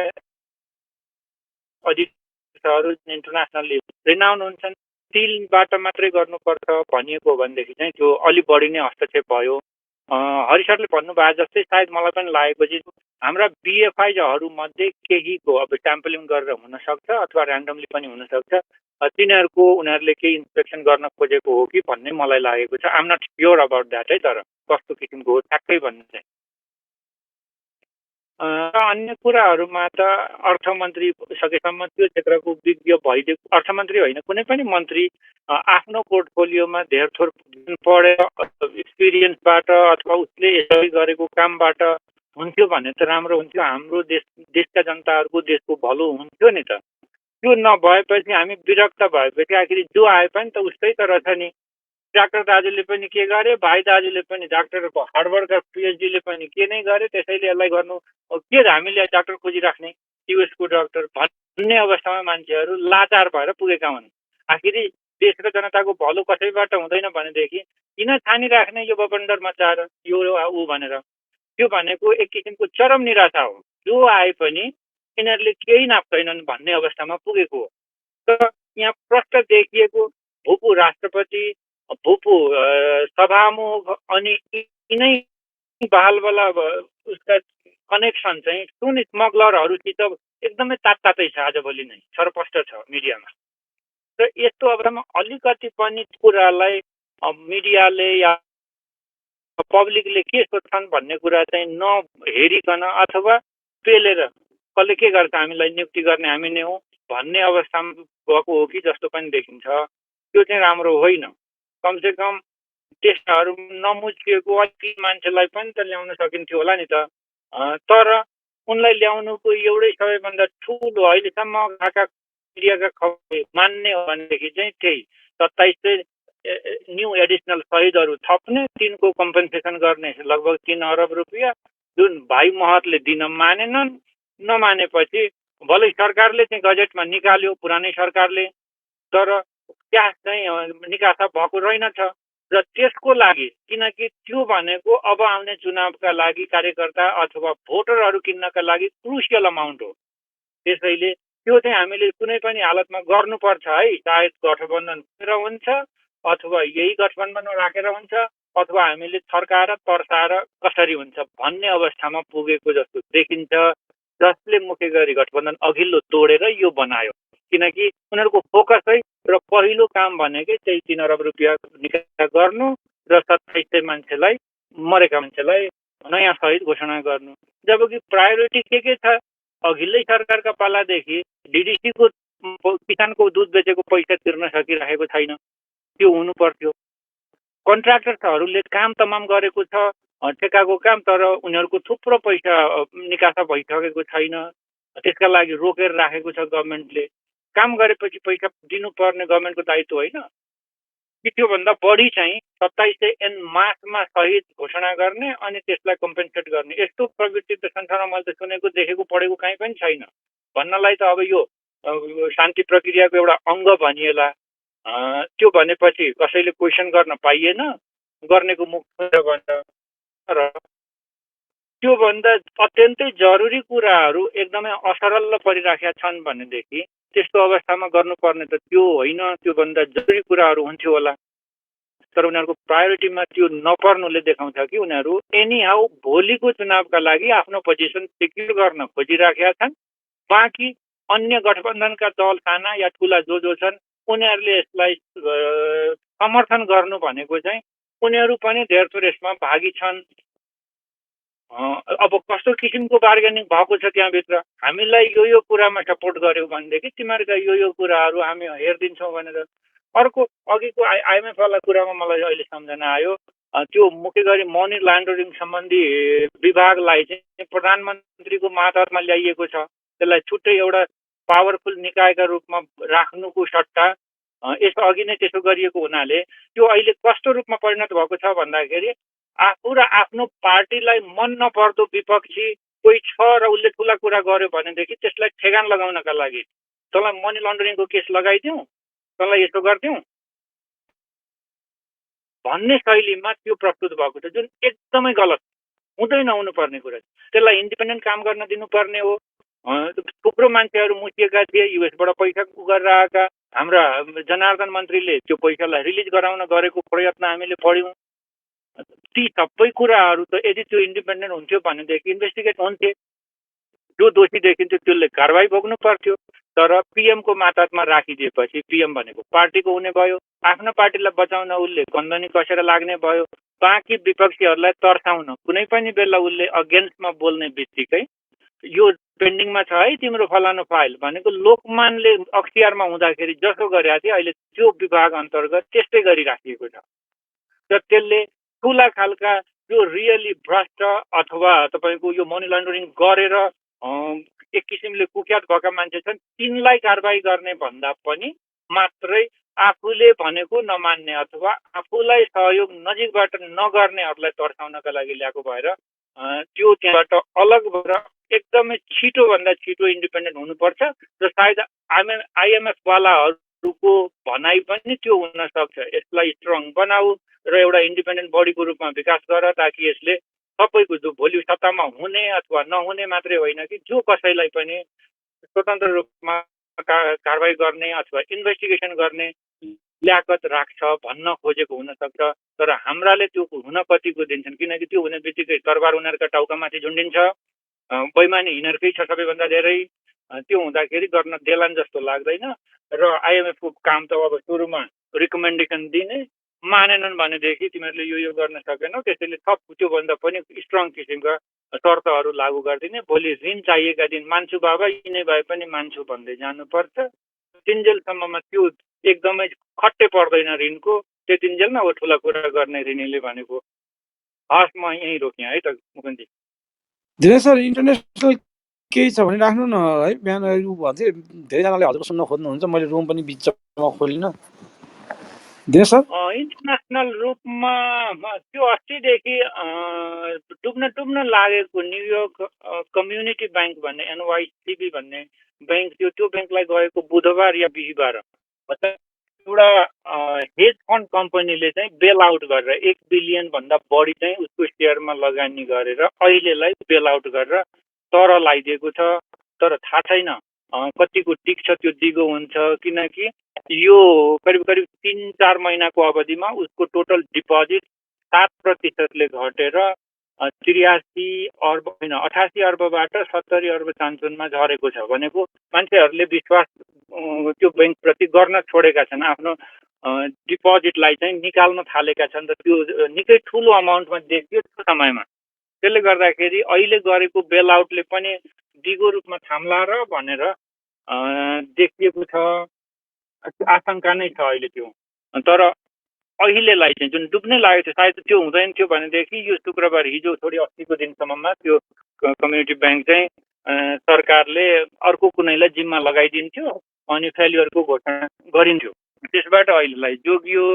अडिटरहरू इन्टरनेसनली रिनाउन्ड हुन्छन्, तिलबाट मात्रै गर्नुपर्छ भनिएको हो भनेदेखि चाहिँ त्यो अलि बढी नै हस्तक्षेप भयो। हरिसरले भन्नुभयो जस्तै सायद मलाई पनि लागेको चाहिँ हाम्रा बिएफआईजहरूमध्ये केहीको अब स्याम्पलिङ गरेर हुनसक्छ अथवा ऱ्यान्डमली पनि हुनसक्छ तिनीहरूको उनीहरूले केही इन्सपेक्सन गर्न खोजेको हो कि भन्ने मलाई लागेको छ। आम नट स्योर अबाउट द्याट है, तर कस्तो किसिमको हो ठ्याक्कै भन्ने चाहिँ। अन्य कुराहरूमा त अर्थमन्त्री सकेसम्म त्यो क्षेत्रको विज्ञ भइदिएको, अर्थमन्त्री होइन कुनै पनि मन्त्री आफ्नो पोर्टफोलियोमा धेर थोर पढेर एक्सपिरियन्सबाट अथवा उसले यसरी गरेको कामबाट हुन्थ्यो भने त राम्रो हुन्थ्यो। हाम्रो देशका जनताहरूको देशको भलो हुन्थ्यो नि त। त्यो नभएपछि हामी विरक्त भएपछि आखिर जो आए पनि त उस्तै त रहेछ नि। डाक्टर दाजुले पनि के गरे, भाइ दाजुले पनि डाक्टर हार्वर्डका पिएचडीले पनि के नै गरे, त्यसैले यसलाई गर्नु के हामीले डाक्टर खोजिराख्ने युएसको डाक्टर भन्ने अवस्थामा मान्छेहरू लाचार भएर पुगेका हुन्। आखिर देश र जनताको भलो कसैबाट हुँदैन भनेदेखि किन छानिराख्ने यो बबन्डर मचाएर यो ऊ भनेर। त्यो भनेको एक किसिमको चरम निराशा हो। जो आए पनि यिनीहरूले केही नाप्दैनन् भन्ने अवस्थामा पुगेको हो। तर यहाँ प्रष्ट देखिएको भूपू राष्ट्रपति, भूपू सभामुख अनि यिनै बालबला उसका कनेक्सन चाहिँ सुन स्मग्लरहरूसित एकदमै तातै छ। आजभोलि नै छरपष्ट छ मिडियामा। र यस्तो अवस्थामा अलिकति पनि कुरालाई मिडियाले या पब्लिकले के सोच्छन् भन्ने कुरा चाहिँ नहेरिकन अथवा पेलेर कसले के गर्छ हामीलाई नियुक्ति गर्ने हामी नै हो भन्ने अवस्थामा गएको हो कि जस्तो पनि देखिन्छ। त्यो चाहिँ राम्रो होइन। कमसेकम टेस्टहरू नमुचिएको अति मान्छेलाई पनि त ल्याउन सकिन्थ्यो होला नि त। तर उनलाई ल्याउनुको एउटै सबैभन्दा ठुलो अहिलेसम्म आएका मिडियाका खबर मान्ने हो भनेदेखि चाहिँ त्यही 27 न्यू एडिसनल शहीदहरू थप्ने, तिनको कम्पेन्सेसन गर्ने लगभग 3 अरब रुपियाँ जुन भाइ महतले दिन मानेनन्। नमानेपछि भलै सरकारले चाहिँ गजेटमा निकाल्यो पुरानै सरकारले, तर त्यहाँ चाहिँ निकासा भएको रहेनछ। र त्यसको लागि किनकि त्यो भनेको अब आउने चुनावका लागि कार्यकर्ता अथवा भोटरहरू किन्नका लागि क्रुसियल अमाउन्ट हो। त्यसैले त्यो चाहिँ हामीले कुनै पनि हालतमा गर्नुपर्छ है। सायद गठबन्धन हुन्छ अथवा यही गठबन्धनमा राखेर हुन्छ अथवा हामीले थर्काएर तर्साएर कसरी हुन्छ भन्ने अवस्थामा पुगेको जस्तो देखिन्छ, जसले मुख्य गरी गठबन्धन अघिल्लो तोडेर यो बनायो। किनकि उनीहरूको फोकसै र पहिलो काम भनेकै त्यही 3 अरब रुपियाँ निकासा गर्नु र 2700 मान्छेलाई मरेका मान्छेलाई नयाँ शहीद घोषणा गर्नु। जबकि प्रायोरिटी के छ? अघिल्लै सरकारका पालादेखि डिडिसीको किसानको दुध बेचेको पैसा तिर्न सकिरहेको छैन, त्यो हुनु पर्थ्यो। कन्ट्राक्टर्सहरूले काम तमाम गरेको छ ठेकाको काम, तर उनीहरूको थुप्रो पैसा निकासा भइसकेको छैन। त्यसका लागि रोकेर राखेको छ गभर्मेन्टले। काम गरेपछि पैसा दिनुपर्ने गभर्मेन्टको दायित्व होइन कि त्योभन्दा बढी चाहिँ 2700 एन मासमा शहीद घोषणा गर्ने अनि त्यसलाई कम्पेन्सेट गर्ने। यस्तो प्रवृत्ति त संसारमा मैले त सुनेको देखेको पढेको कहीँ पनि छैन। भन्नलाई त अब यो शान्ति प्रक्रियाको एउटा अङ्ग भनिएला। त्यो भनेपछि कसैले क्वेसन गर्न पाइएन, गर्नेको मुख भन्छ। तर त्योभन्दा अत्यन्तै जरुरी कुराहरू एकदमै असरल परिराखेका छन् भनेदेखि त्यस्तो अवस्थामा गर्नुपर्ने त त्यो होइन, त्योभन्दा जरुरी कुराहरू हुन्थ्यो होला। तर उनीहरूको प्रायोरिटीमा त्यो नपर्नुले देखाउँछ कि उनीहरू एनी हाउ भोलिको चुनावका लागि आफ्नो पोजिसन सिक्योर गर्न खोजिराखेका छन्। बाँकी अन्य गठबन्धनका दल साना या ठुला जो छन् उनीहरूले यसलाई समर्थन गर्नु भनेको चाहिँ उनीहरू पनि धेर थोर यसमा भागी छन्। अब कस्तो किसिमको बार्गेनिङ भएको छ त्यहाँभित्र, हामीलाई यो कुरामा सपोर्ट गर्यो भनेदेखि तिमीहरूका यो कुराहरू हामी हेरिदिन्छौँ भनेर। अर्को अघिको आइएमएफ वाला कुरामा मलाई अहिले सम्झना आयो, त्यो मुख्य गरी मनी लान्ड्रिङ सम्बन्धी विभागलाई चाहिँ प्रधानमन्त्रीको मातहतमा ल्याइएको छ। त्यसलाई छुट्टै एउटा पावरफुल निकायका रूपमा राख्नुको सट्टा यस अघि नै त्यसो गरिएको हुनाले त्यो अहिले कस्तो रूपमा परिणत भएको छ भन्दाखेरि आफू र आफ्नो पार्टीलाई मन नपर्दो विपक्षी कोही छ र उसले ठुला कुरा गर्यो भनेदेखि त्यसलाई ठेगान लगाउनका लागि तँलाई मनी लन्ड्रिङको केस लगाइदिउँ, तँलाई यसो गरिदिउँ भन्ने शैलीमा त्यो प्रस्तुत भएको छ, जुन एकदमै गलत, हुँदै नहुनु पर्ने कुरा। त्यसलाई इन्डिपेन्डेन्ट काम गर्न दिनुपर्ने हो। थुप्रो मान्छेहरू मुसिएका थिए, युएसबाट पैसा गरेर आएका। हाम्रा जनार्दन मन्त्रीले त्यो पैसालाई रिलिज गराउन गरेको प्रयत्न हामीले पढ्यौँ। ती सबै कुराहरू त यदि त्यो इन्डिपेन्डेन्ट हुन्थ्यो भनेदेखि इन्भेस्टिगेट हुन्थे, जो दोषी देखिन्थ्यो त्यसले कारवाही भोग्नु पर्थ्यो। तर पीएमको मातहतमा राखिदिएपछि पीएम भनेको पार्टीको हुने भयो, आफ्नो पार्टीलाई बचाउन उसले कन्दनी कसेर लाग्ने भयो, बाँकी विपक्षीहरूलाई तर्साउन कुनै पनि बेला उसले अगेन्स्टमा बोल्ने बित्तिकै यो पेन्डिङमा छ है तिम्रो फलानु फाइल भनेको लोकमानले अख्तियारमा हुँदाखेरि जसो गरेका थिए अहिले त्यो विभाग अन्तर्गत त्यस्तै गरिराखिएको छ। र त्यसले ठुला खालका जो रियली भ्रष्ट अथवा तपाईँको यो मनी लन्डरिङ गरेर एक किसिमले कुख्यात भएका मान्छे छन् तिनलाई कारवाही गर्ने भन्दा पनि मात्रै आफूले भनेको नमान्ने अथवा आफूलाई सहयोग नजिकबाट नगर्नेहरूलाई तर्साउनका लागि ल्याएको भएर त्यो त्यहाँबाट अलग भएर एकदमै छिटोभन्दा छिटो इन्डिपेन्डेन्ट हुनुपर्छ र सायद आइएमएफ वालाहरूको भनाइ पनि त्यो हुन सक्छ, यसलाई स्ट्रङ बनाऊ र एउटा इन्डिपेन्डेन्ट बडीको रूपमा विकास गर ताकि यसले सबैको जो भोलि सत्तामा हुने अथवा नहुने मात्रै होइन कि जो कसैलाई पनि स्वतन्त्र रूपमा कारवाही गर्ने अथवा इन्भेस्टिगेसन गर्ने ल्याकत राख्छ भन्न खोजेको हुनसक्छ। तर हाम्राले त्यो हुन कतिको दिन्छन्, किनकि त्यो हुने बित्तिकै तरबार उनीहरूका टाउकामाथि झुन्डिन्छ, बैमानी यिनीहरूकै छ सबैभन्दा धेरै। त्यो हुँदाखेरि गर्न देलान जस्तो लाग्दैन र आइएमएफको काम त अब सुरुमा रिकमेन्डेसन दिने, मानेनन् भनेदेखि तिमीहरूले यो गर्न सकेनौ त्यसैले थप त्योभन्दा पनि स्ट्रङ किसिमका शर्तहरू लागू गरिदिने, भोलि ऋण चाहिएका दिन मान्छु बाबा यिनै भए पनि मान्छु भन्दै जानुपर्छ। तिनजेलसम्ममा त्यो एकदमै खट्टै पर्दैन ऋणको, त्यतिन्जेलमा अब ठुला कुरा गर्ने ऋणीले भनेको। हस् म यहीँ रोकेँ है त मुकुन्दजी। दिनेश सर इन्टरनेसनल केही छ भने राख्नु न है, बिहान भन्थे धेरैजनाले हजुरको सुन्न खोज्नुहुन्छ, मैले रुम पनि बिचमा खोलिनँ। दिनेश सर इन्टरनेसनल रूपमा त्यो अस्तिदेखि डुब्न लागेको न्युयोर्क कम्युनिटी ब्याङ्क भन्ने एनवाइसिबी भन्ने ब्याङ्क थियो, त्यो ब्याङ्कलाई गएको बुधबार या बिहिबार एउटा हेज फन्ड कम्पनीले चाहिँ बेल आउट गरेर 1 बिलियन भन्दा बढी चाहिँ उसको सेयरमा लगानी गरेर अहिलेलाई बेल आउट गरेर तर लगाइदिएको छ। तर थाहा छैन कतिको टिक्छ त्यो दिगो हुन्छ, किनकि यो करिब 3-4 महिनाको अवधिमा उसको टोटल डिपोजिट 7%ले घटेर 83 अर्ब होइन 88 अर्बबाट 70 अर्ब चान्चुनमा झरेको छ। भनेको मान्छेहरूले विश्वास त्यो ब्याङ्कप्रति गर्न छोडेका छन्, आफ्नो डिपोजिटलाई चाहिँ निकाल्न थालेका छन् र त्यो निकै ठुलो अमाउन्टमा देखियो त्यो समयमा। त्यसले गर्दाखेरि अहिले गरेको बेल आउटले पनि दिगो रूपमा थाम्ला र भनेर देखिएको छ, आशंका नै छ अहिले त्यो। तर अहिलेलाई चाहिँ जुन डुब्नै लागेको थियो सायद त्यो हुँदैन थियो भनेदेखि यो शुक्रबार हिजो छोडी अस्तिको दिनसम्ममा त्यो कम्युनिटी ब्याङ्क चाहिँ सरकारले अर्को कुनैलाई जिम्मा लगाइदिन्थ्यो अनि फेल्युअरको घोषणा गरिन्थ्यो, त्यसबाट अहिलेलाई जोगियो।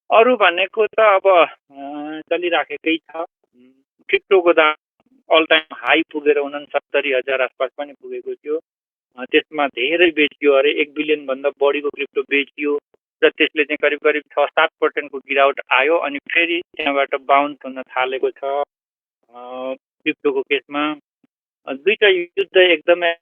अरू भनेको त अब चलिराखेकै छ। क्रिप्टोको दाम अल टाइम हाई पुगेर 69,000 आसपास पनि पुगेको थियो, त्यसमा धेरै बेचियो अरे, 1 बिलियन भन्दा बढीको क्रिप्टो बेचियो र त्यसले चाहिँ करिब 6-7% गिरावट आयो अनि फेरि त्यहाँबाट बााउन्स हुन थालेको छ क्रिप्टोको केसमा। दुईटा युद्ध एकदमै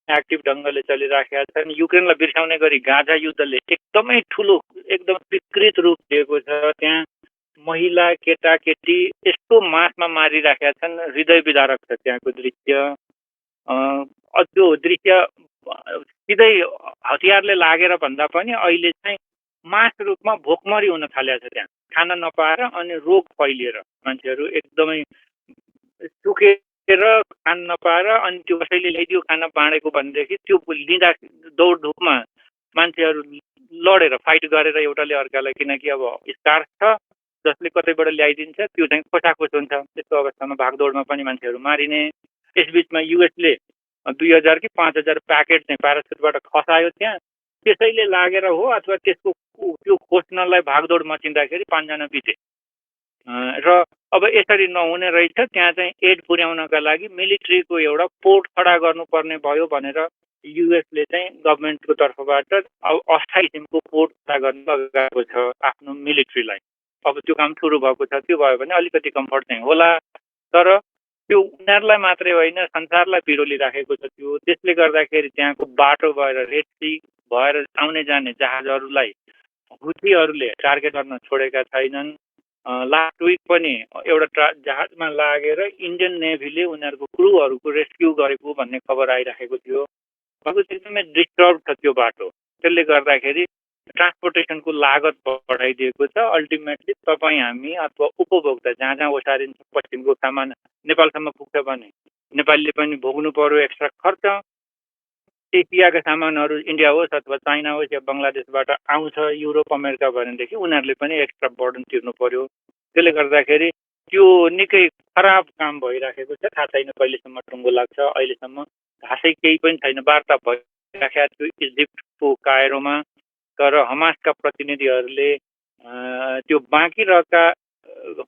एक्टिभ ढङ्गले चलिराखेका छन्। युक्रेनलाई बिर्साउने गरी गाजा युद्धले एकदमै ठुलो एकदम विकृत रूप दिएको छ, त्यहाँ महिला केटाकेटी यस्तो मासमा मारिराखेका छन्, हृदय विदारक छ त्यहाँको दृश्य। त्यो दृश्य सिधै हतियारले लागेर भन्दा पनि अहिले चाहिँ मास रूपमा भोकमरी हुन थालेको छ, त्यहाँ खान नपाएर अनि रोग फैलिएर मान्छेहरू एकदमै सुकेर खान नपाएर अनि त्यो कसैले ल्याइदियो खाना बाँडेको भनेदेखि त्यो लिँदा दौडधुपमा मान्छेहरू लडेर फाइट गरेर एउटाले अर्कालाई, किनकि अब स्कार्स छ जसले कतैबाट ल्याइदिन्छ त्यो चाहिँ खोसाखोस हुन्छ, त्यस्तो अवस्थामा भागदौडमा पनि मान्छेहरू मारिने। यसबिचमा युएसले 2000 कि 5000 प्याकेट चाहिँ प्यारासुटबाट खसायो त्यहाँ, त्यसैले लागेर हो अथवा त्यसको त्यो खोज्नलाई भागदौड मचिँदाखेरि 5 जना बिते र अब यसरी नहुने रहेछ। त्यहाँ चाहिँ एड पुर्याउनका लागि मिलिट्रीको एउटा पोर्ट खडा गर्नुपर्ने भयो भनेर युएसले चाहिँ गभर्मेन्टको तर्फबाट अब अस्थायी किसिमको पोर्ट खडा गर्न लगाएको छ आफ्नो मिलिट्रीलाई। अब त्यो काम सुरु भएको छ, त्यो भयो भने अलिकति कम्फर्ट चाहिँ होला। तर त्यो उनीहरूलाई मात्रै होइन संसारलाई पिरोलिराखेको छ त्यो। त्यसले गर्दाखेरि त्यहाँको बाटो भएर रेड सी भएर आउने जाने जहाजहरूलाई हुथीहरूले टार्गेट गर्न छोडेका छैनन्। लास्ट विक पनि एउटा जहाजमा लागेर इन्डियन नेभीले उनीहरूको क्रुहरूको रेस्क्यु गरेको भन्ने खबर आइराखेको थियो। एकदमै डिस्टर्ब छ त्यो बाटो, त्यसले गर्दाखेरि ट्रान्सपोर्टेसनको लागत बढाइदिएको छ। अल्टिमेटली तपाईँ हामी अथवा उपभोक्ता जहाँ जहाँ ओसारिन्छ पश्चिमको सामान नेपालसम्म पुग्छ भने नेपालीले पनि भोग्नु पर्यो एक्स्ट्रा खर्च। एसियाका सामानहरू इन्डिया होस् अथवा चाइना होस् या बङ्गलादेशबाट आउँछ युरोप अमेरिका भनेदेखि उनीहरूले पनि एक्स्ट्रा बर्डन तिर्नु पर्यो। त्यसले गर्दाखेरि त्यो निकै खराब काम भइराखेको छ। थाहा छैन कहिलेसम्म टुङ्गो लाग्छ। अहिलेसम्म खासै केही पनि छैन। वार्ता भइराखेको थियो इजिप्टको कायरोमा, तर हमासका प्रतिनिधिहरूले त्यो बाँकी रहेका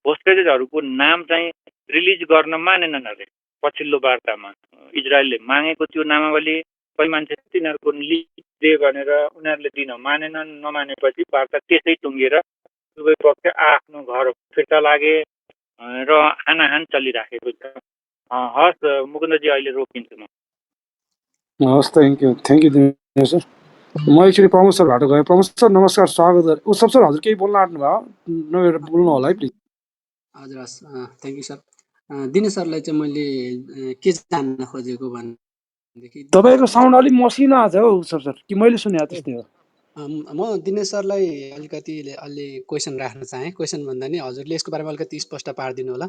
होस्टेजेसहरूको नाम चाहिँ रिलिज गर्न मानेनन् अरे। पछिल्लो वार्तामा इजरायलले मागेको त्यो नामावली कोही मान्छे तिनीहरूको लिस्ट दे भनेर उनीहरूले दिन मानेनन्। नमानेपछि वार्ता त्यसै टुङ्गेर दुवै पक्ष आफ्नो घर फिर्ता लागे र हानाहान चलिराखेको छ। हस् मुकुन्दजी, अहिले रोकिन्छु म। हस्, थ्याङ्क यू दिनेश सर। म एकचोटि प्रमोद सरबाट गएँ। प्रमोद सर नमस्कार, स्वागत गरेँ। उत्सव सर हजुर केही बोल्न आँट्नु भयो? नभएर बोल्नु होला है प्लिज। हजुर हस्, थ्याङ्क यू सर। दिनेश सरलाई चाहिँ मैले के जान्न खोजेको भनेदेखि तपाईँको साउन्ड अलिक मसिनो आएको छ हौ उत्सव सर, कि मैले सुने त्यस्तै हो? म दिनेश सरलाई अलिकति अलि क्वेसन राख्न चाहेँ। क्वेसन भन्दा नि हजुरले यसको बारेमा अलिकति स्पष्ट पारिदिनु होला।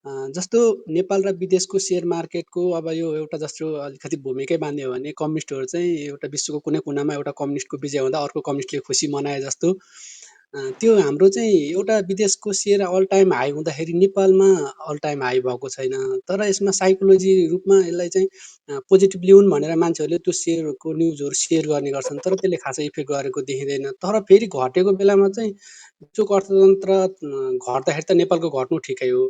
जस्तो नेपाल र विदेशको सेयर मार्केटको अब यो एउटा जस्तो अलिकति भूमिकै बाँध्यो भने कम्युनिस्टहरू चाहिँ एउटा विश्वको कुनै कुनामा एउटा कम्युनिस्टको विजय हुँदा अर्को कम्युनिस्टले खुसी मनाए जस्तो त्यो हाम्रो चाहिँ एउटा विदेशको सेयर अल टाइम हाई हुँदाखेरि नेपालमा अल टाइम हाई भएको छैन। तर यसमा साइकोलोजी रूपमा यसलाई चाहिँ पोजिटिभ ल्याउन् भनेर मान्छेहरूले त्यो सेयरको न्युजहरू सेयर गर्ने गर्छन्, तर त्यसले खासै इफेक्ट गरेको देखिँदैन। तर फेरि घटेको बेलामा चाहिँ विश्वको अर्थतन्त्र घट्दाखेरि त नेपालको घट्नु ठिकै हो,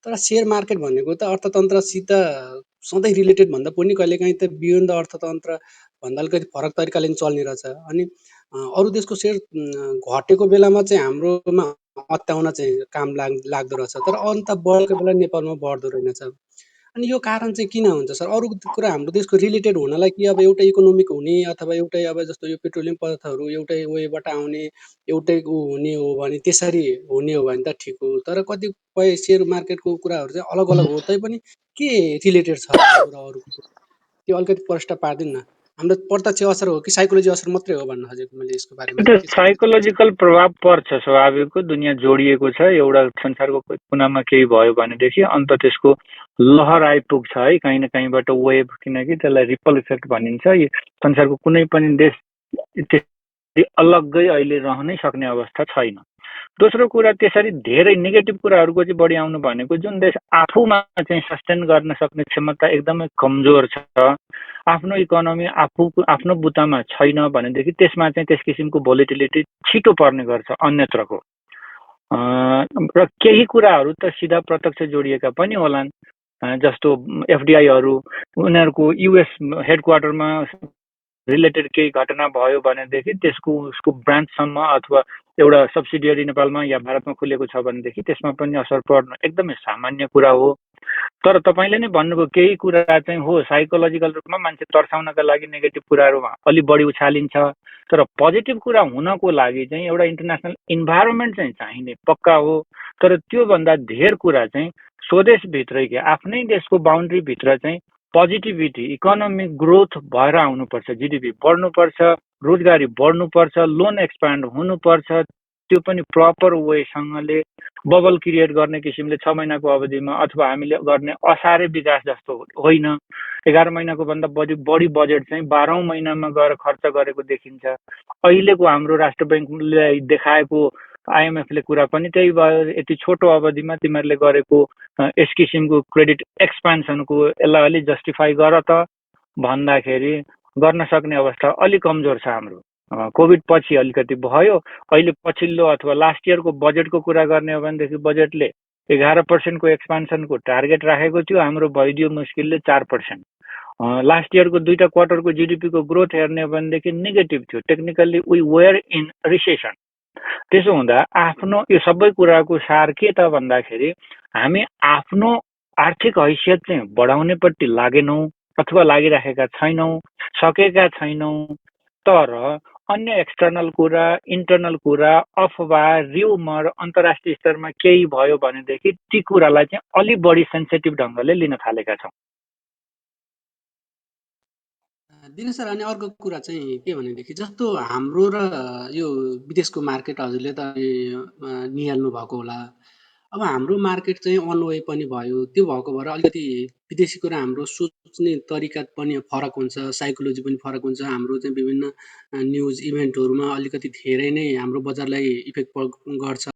तर सेयर मार्केट भनेको त अर्थतन्त्रसित सधैँ रिलेटेड भन्दा पनि कहिलेकाहीँ त बियोन्ड द अर्थतन्त्र भन्दा अलिकति फरक तरिकाले पनि चल्ने रहेछ। अनि अरू देशको सेयर घटेको बेलामा चाहिँ हाम्रोमा अत्याउन चाहिँ काम लाग्दो रहेछ, तर अन्त बढेको बेला नेपालमा बढ्दो रहेनछ। अनि यो कारण चाहिँ किन हुन्छ सर? अरू कुरा हाम्रो देशको रिलेटेड हुनलाई कि अब एउटै इकोनोमिक हुने अथवा एउटै अब जस्तो यो पेट्रोलियम पदार्थहरू एउटै वेबाट आउने एउटै हुने हो भने त्यसरी हुने हो भने त ठिक हो, तर कतिपय सेयर मार्केटको कुराहरू चाहिँ अलग अलग हो तैपनि के रिलेटेड छ हाम्रो र अरूको? त्यो अलिकति प्रश्न पारिदिनु न। हाम्रो प्रत्यक्ष असर हो कि साइकोलोजी असर मात्रै हो भन्न खोजेको मैले यसको बारेमा त्यो के छ? साइकोलोजिकल प्रभाव पर्छ। स्वाभाविक हो, दुनियाँ जोडिएको छ। एउटा संसारको कुनामा केही भयो भनेदेखि अन्त त्यसको लहर आइपुग्छ है कहीँ न कहीँबाट वेभ, किनकि त्यसलाई रिपल इफेक्ट भनिन्छ। संसारको कुनै पनि देश त्यसरी अलग्गै अहिले रहनै सक्ने अवस्था छैन। दोस्रो कुरा, त्यसरी धेरै नेगेटिभ कुराहरूको चाहिँ बढी आउनु भनेको जुन देश आफूमा चाहिँ सस्टेन गर्न सक्ने क्षमता एकदमै कमजोर छ, आफ्नो इकोनोमी आफ्नो बुतामा छैन भनेदेखि त्यसमा चाहिँ त्यस किसिमको भोलिटिलिटी छिटो पर्ने गर्छ अन्यत्रको। र केही कुराहरू त सिधा प्रत्यक्ष जोडिएका पनि होलान्, जस्तो एफडिआईहरू उनीहरूको युएस हेडक्वार्टरमा रिलेटेड केही घटना भयो भनेदेखि त्यसको उसको ब्रान्चसम्म अथवा एउटा सब्सिडियरी नेपालमा या भारतमा खुलेको छ भनेदेखि त्यसमा पनि असर पर्नु एकदमै सामान्य कुरा हो। तर तपाईँले नै भन्नुभयो केही कुरा चाहिँ हो साइकोलोजिकल रूपमा मान्छे तर्साउनका लागि नेगेटिभ कुराहरूमा अलि बढी उछालिन्छ, तर पोजिटिभ कुरा हुनको लागि चाहिँ एउटा इन्टरनेसनल इन्भाइरोमेन्ट चाहिँ चाहिने पक्का हो। तर त्योभन्दा धेर कुरा चाहिँ स्वदेशभित्रकै आफ्नै देशको बााउन्ड्रीभित्र चाहिँ पोजिटिभिटी, इकोनोमिक ग्रोथ भएर आउनुपर्छ, जिडिपी बढ्नुपर्छ, रोजगारी बढ्नुपर्छ, लोन एक्सपान्ड हुनुपर्छ, त्यो पनि प्रपर वेसँगले बबल क्रिएट गर्ने किसिमले 6 महिनाको अवधिमा अथवा हामीले गर्ने असारे विकास जस्तो होइन। 11 महिनाको भन्दा बढी बजेट चाहिँ 12औं महिनामा गएर खर्च गरेको देखिन्छ। अहिलेको हाम्रो राष्ट्र ब्याङ्कले देखाएको आइएमएफले कुरा पनि त्यही भयो, यति छोटो अवधिमा तिमीहरूले गरेको यस किसिमको क्रेडिट एक्सपान्सनको यसलाई अलि जस्टिफाई गर त भन्दाखेरि गर्न सक्ने अवस्था अलि कमजोर छ हाम्रो। कोभिड पछि अलिकति भयो, अहिले पछिल्लो अथवा लास्ट इयरको बजेटको कुरा गर्ने हो भनेदेखि बजेटले 11% एक्सपान्सनको टार्गेट राखेको थियो, हाम्रो भइदियो मुस्किलले 4%। लास्ट इयरको 2टा क्वार्टरको जिडिपीको ग्रोथ हेर्ने हो भनेदेखि नेगेटिभ थियो, technically we were in recession. त्यसो हुँदा आफ्नो यो सबै कुराको सार के त भन्दाखेरि हामी आफ्नो आर्थिक हैसियत चाहिँ बढाउनेपट्टि लागेनौँ अथवा लागिराखेका छैनौँ, सकेका छैनौँ। तर अन्य एक्सटर्नल कुरा, इन्टर्नल कुरा, अफवाह, र्युमर अन्तर्राष्ट्रिय स्तरमा केही भयो भनेदेखि ती कुरालाई चाहिँ अलि बढी सेन्सिटिभ ढङ्गले लिन थालेका छौँ। दिनेश सर, अनि अर्को कुरा चाहिँ के भनेदेखि जस्तो हाम्रो र यो विदेशको मार्केट हजुरले त निहाल्नु भएको होला। अब हाम्रो मार्केट चाहिँ अन वे पनि भयो, त्यो भएको भएर अलिकति विदेशीको र हाम्रो सोच्ने तरिका पनि फरक हुन्छ, साइकोलोजी पनि फरक हुन्छ। हाम्रो चाहिँ विभिन्न न्युज इभेन्टहरूमा अलिकति धेरै नै हाम्रो बजारलाई इफेक्ट गर्छ।